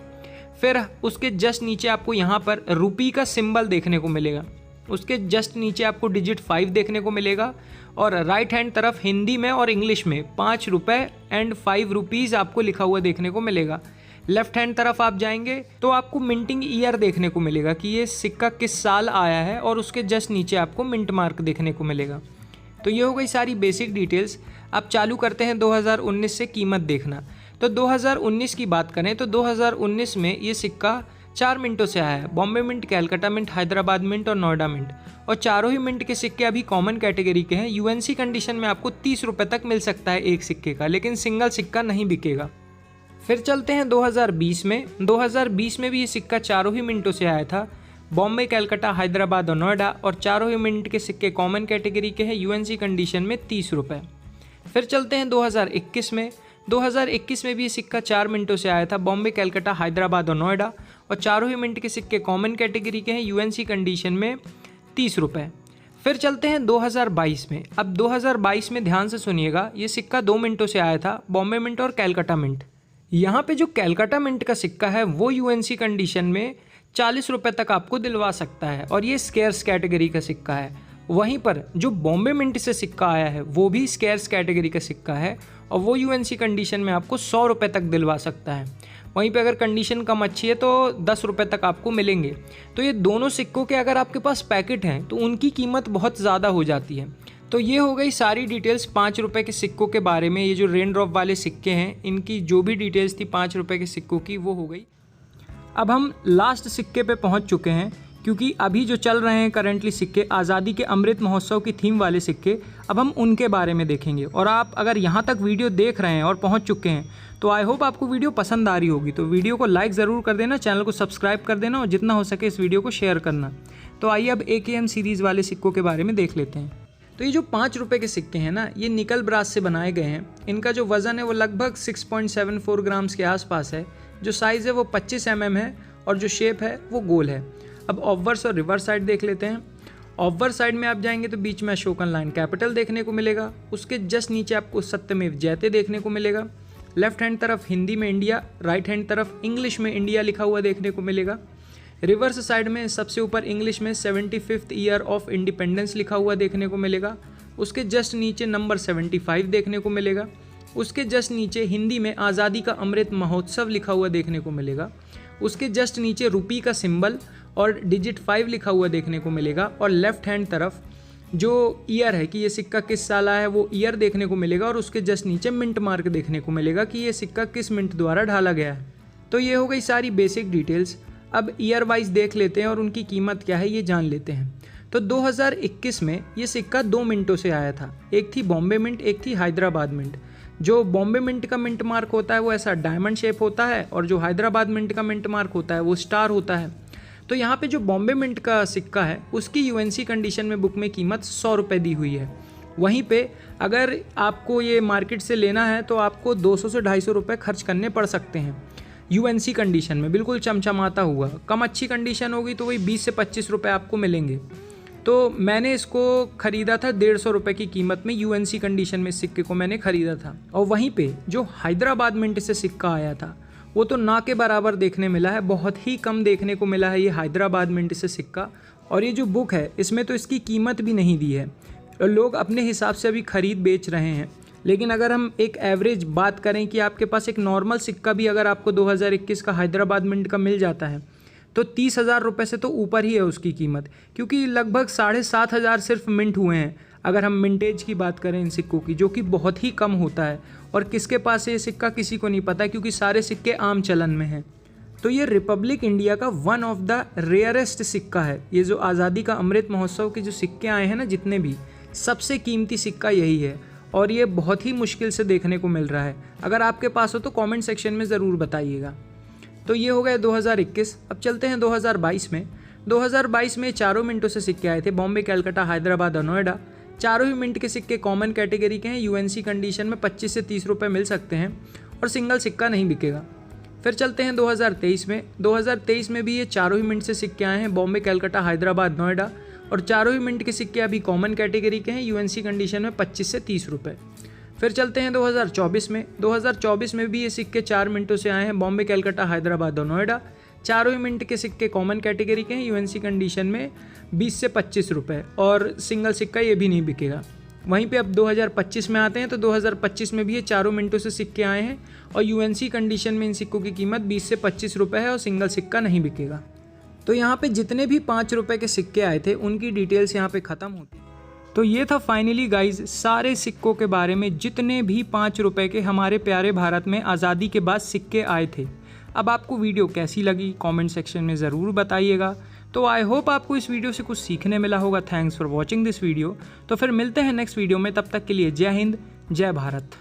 फिर उसके जस्ट नीचे आपको यहाँ पर रुपी का सिंबल देखने को मिलेगा। उसके जस्ट नीचे आपको डिजिट 5 देखने को मिलेगा और राइट हैंड तरफ हिंदी में और इंग्लिश में 5 रुपये एंड 5 रुपीज़ आपको लिखा हुआ देखने को मिलेगा। लेफ्ट हैंड तरफ आप जाएंगे तो आपको मिंटिंग ईयर देखने को मिलेगा कि ये सिक्का किस साल आया है, और उसके जस्ट नीचे आपको मिंट मार्क देखने को मिलेगा। तो ये हो गई सारी बेसिक डिटेल्स। अब चालू करते हैं 2019 से कीमत देखना। तो 2019 की बात करें तो 2019 में ये सिक्का 4 मिंटों से आया है। Bombay mint, Calcutta mint, Hyderabad mint और नोएडा मिंट, और चारों ही मिंट के सिक्के अभी कॉमन कैटेगरी के हैं। यूएनसी कंडीशन में आपको 30 रुपये तक मिल सकता है एक सिक्के का, लेकिन सिंगल सिक्का नहीं बिकेगा। फिर चलते हैं 2020 में। 2020 में भी ये सिक्का चारों ही मिंटों से आया था। बॉम्बे, कैलकाटा, हैदराबाद और नोएडा, और चारों ही मिंट के सिक्के कॉमन कैटेगरी के हैं। यूएनसी कंडीशन में 30 रुपये। फिर चलते हैं 2021 में। 2021 में भी ये सिक्का 4 मिंटों से आया था। बॉम्बे, कैलकाटा, हैदराबाद और नोएडा, और चारों ही मिंट के सिक्के कॉमन कैटेगरी के हैं। यूएनसी कंडीशन में 30 रुपये। फिर चलते हैं 2022 में। अब 2022 में ध्यान से सुनिएगा, ये सिक्का 2 मिंटों से आया था। बॉम्बे मिंट और कैलकाटा मिंट। यहाँ पे जो कैलकाटा मिंट का सिक्का है वो यूएनसी कंडीशन में 40 रुपये तक आपको दिलवा सकता है, और ये स्केयर्स कैटेगरी का सिक्का है। वहीं पर जो बॉम्बे मिंट से सिक्का आया है वो भी स्केयर्स कैटेगरी का सिक्का है, और वो यूएनसी कंडीशन में आपको 100 रुपये तक दिलवा सकता है। वहीं पे अगर कंडीशन कम अच्छी है तो 10 रुपये तक आपको मिलेंगे। तो ये दोनों सिक्कों के अगर आपके पास पैकेट हैं तो उनकी कीमत बहुत ज़्यादा हो जाती है। तो ये हो गई सारी डिटेल्स 5 रुपये के सिक्कों के बारे में। ये जो रेन ड्रॉप वाले सिक्के हैं इनकी जो भी डिटेल्स थी 5 रुपये के सिक्कों की वो हो गई। अब हम लास्ट सिक्के पे पहुंच चुके हैं, क्योंकि अभी जो चल रहे हैं करंटली सिक्के आज़ादी के अमृत महोत्सव की थीम वाले सिक्के, अब हम उनके बारे में देखेंगे। और आप अगर यहाँ तक वीडियो देख रहे हैं और पहुँच चुके हैं तो आई होप आपको वीडियो पसंद आ रही होगी। तो वीडियो को लाइक ज़रूर कर देना, चैनल को सब्सक्राइब कर देना, और जितना हो सके इस वीडियो को शेयर करना। तो आइए अब AKM सीरीज़ वाले सिक्कों के बारे में देख लेते हैं। तो ये जो 5 रुपये के सिक्के हैं ना, ये निकल ब्रास से बनाए गए हैं। इनका जो वज़न है वो लगभग 6.74 ग्राम्स के आसपास है। जो साइज़ है वो 25 mm है, और जो शेप है वो गोल है। अब ऑब्वर्स और रिवर्स साइड देख लेते हैं। ऑब्वर्स साइड में आप जाएंगे तो बीच में अशोकन लाइन कैपिटल देखने को मिलेगा, उसके जस्ट नीचे आपको सत्यमेव जयते देखने को मिलेगा। लेफ्ट हैंड तरफ हिंदी में इंडिया, राइट हैंड तरफ इंग्लिश में इंडिया लिखा हुआ देखने को मिलेगा। रिवर्स साइड में सबसे ऊपर इंग्लिश में 75th ईयर ऑफ इंडिपेंडेंस लिखा हुआ देखने को मिलेगा, उसके जस्ट नीचे नंबर 75 देखने को मिलेगा। उसके जस्ट नीचे हिंदी में आज़ादी का अमृत महोत्सव लिखा हुआ देखने को मिलेगा, उसके जस्ट नीचे रुपी का सिंबल और डिजिट 5 लिखा हुआ देखने को मिलेगा। और लेफ्ट हैंड तरफ जो ईयर है कि ये सिक्का किस साल आया है वो ईयर देखने को मिलेगा, और उसके जस्ट नीचे मिंट मार्क देखने को मिलेगा कि ये सिक्का किस मिंट द्वारा ढाला गया है। तो ये हो गई सारी बेसिक डिटेल्स। अब ईयर वाइज देख लेते हैं और उनकी कीमत क्या है ये जान लेते हैं। तो 2021 में ये सिक्का 2 मिंटों से आया था, एक थी बॉम्बे मिंट, एक थी हैदराबाद मिंट। जो बॉम्बे मिंट का मिंट मार्क होता है वो ऐसा डायमंड शेप होता है, और जो हैदराबाद मिंट का मिंट मार्क होता है वो स्टार होता है। तो यहाँ पे जो बॉम्बे मिंट का सिक्का है उसकी यूएनसी कंडीशन में बुक में कीमत 100 रुपये दी हुई है। वहीं पे अगर आपको ये मार्केट से लेना है तो आपको 200 से 250 रुपये खर्च करने पड़ सकते हैं यूएनसी कंडीशन में, बिल्कुल चमचमाता हुआ। कम अच्छी कंडीशन होगी तो वही 20 से 25 रुपये आपको मिलेंगे। तो मैंने इसको ख़रीदा था 150 रुपये की कीमत में, यूएनसी कंडीशन में सिक्के को मैंने ख़रीदा था। और वहीं पे जो हैदराबाद मिंट से सिक्का आया था वो तो ना के बराबर देखने मिला है, बहुत ही कम देखने को मिला है ये हैदराबाद मिंट से सिक्का। और ये जो बुक है इसमें तो इसकी कीमत भी नहीं दी है, लोग अपने हिसाब से अभी ख़रीद बेच रहे हैं। लेकिन अगर हम एक एवरेज बात करें कि आपके पास एक नॉर्मल सिक्का भी अगर आपको 2021 का हैदराबाद मिंट का मिल जाता है तो 30,000 रुपये से तो ऊपर ही है उसकी कीमत, क्योंकि लगभग 7,500 सिर्फ मिंट हुए हैं अगर हम मिंटेज की बात करें इन सिक्कों की, जो कि बहुत ही कम होता है। और किसके पास है ये सिक्का किसी को नहीं पता, क्योंकि सारे सिक्के आम चलन में हैं। तो ये रिपब्लिक इंडिया का वन ऑफ द रेयरेस्ट सिक्का है। ये जो आज़ादी का अमृत महोत्सव के जो सिक्के आए हैं ना जितने भी, सबसे कीमती सिक्का यही है, और ये बहुत ही मुश्किल से देखने को मिल रहा है। अगर आपके पास हो तो कमेंट सेक्शन में ज़रूर बताइएगा। तो ये हो गया 2021। अब चलते हैं 2022 में। 2022 में चारों मिंटों से सिक्के आए थे, बॉम्बे, कलकत्ता, हैदराबाद और नोएडा। चारों ही मिंट के सिक्के कॉमन कैटेगरी के हैं, यूएनसी कंडीशन में 25 से 30 रुपये मिल सकते हैं, और सिंगल सिक्का नहीं बिकेगा। फिर चलते हैं 2023 में। 2023 में भी ये चारों ही मिंट से सिक्के आए हैं, बॉम्बे, कलकत्ता, हैदराबाद, नोएडा, और चारों ही मिंट के सिक्के अभी कॉमन कैटेगरी के हैं, यूएनसी कंडीशन में 25 से 30 रुपये। फिर चलते हैं 2024 में। 2024 में भी ये सिक्के 4 मिंटों से आए हैं, बॉम्बे, कलकत्ता, हैदराबाद और नोएडा। चारों ही मिंट के सिक्के कॉमन कैटेगरी के हैं, यूएनसी कंडीशन में 20 से 25 रुपये, और सिंगल सिक्का ये भी नहीं बिकेगा। वहीं पे अब 2025 में आते हैं। तो 2025 में भी ये चारों मिंटों से सिक्के आए हैं, और यूएनसी कंडीशन में इन सिक्कों की कीमत 20 से 25 रुपये है, और सिंगल सिक्का नहीं बिकेगा। तो यहाँ पे जितने भी 5 रुपये के सिक्के आए थे उनकी डिटेल्स यहाँ पे ख़त्म होती है। तो ये था फाइनली गाइज सारे सिक्कों के बारे में, जितने भी 5 रुपये के हमारे प्यारे भारत में आज़ादी के बाद सिक्के आए थे। अब आपको वीडियो कैसी लगी कमेंट सेक्शन में ज़रूर बताइएगा। तो आई होप आपको इस वीडियो से कुछ सीखने मिला होगा। Thanks for watching this video. तो फिर मिलते हैं नेक्स्ट वीडियो में, तब तक के लिए जय हिंद, जय भारत।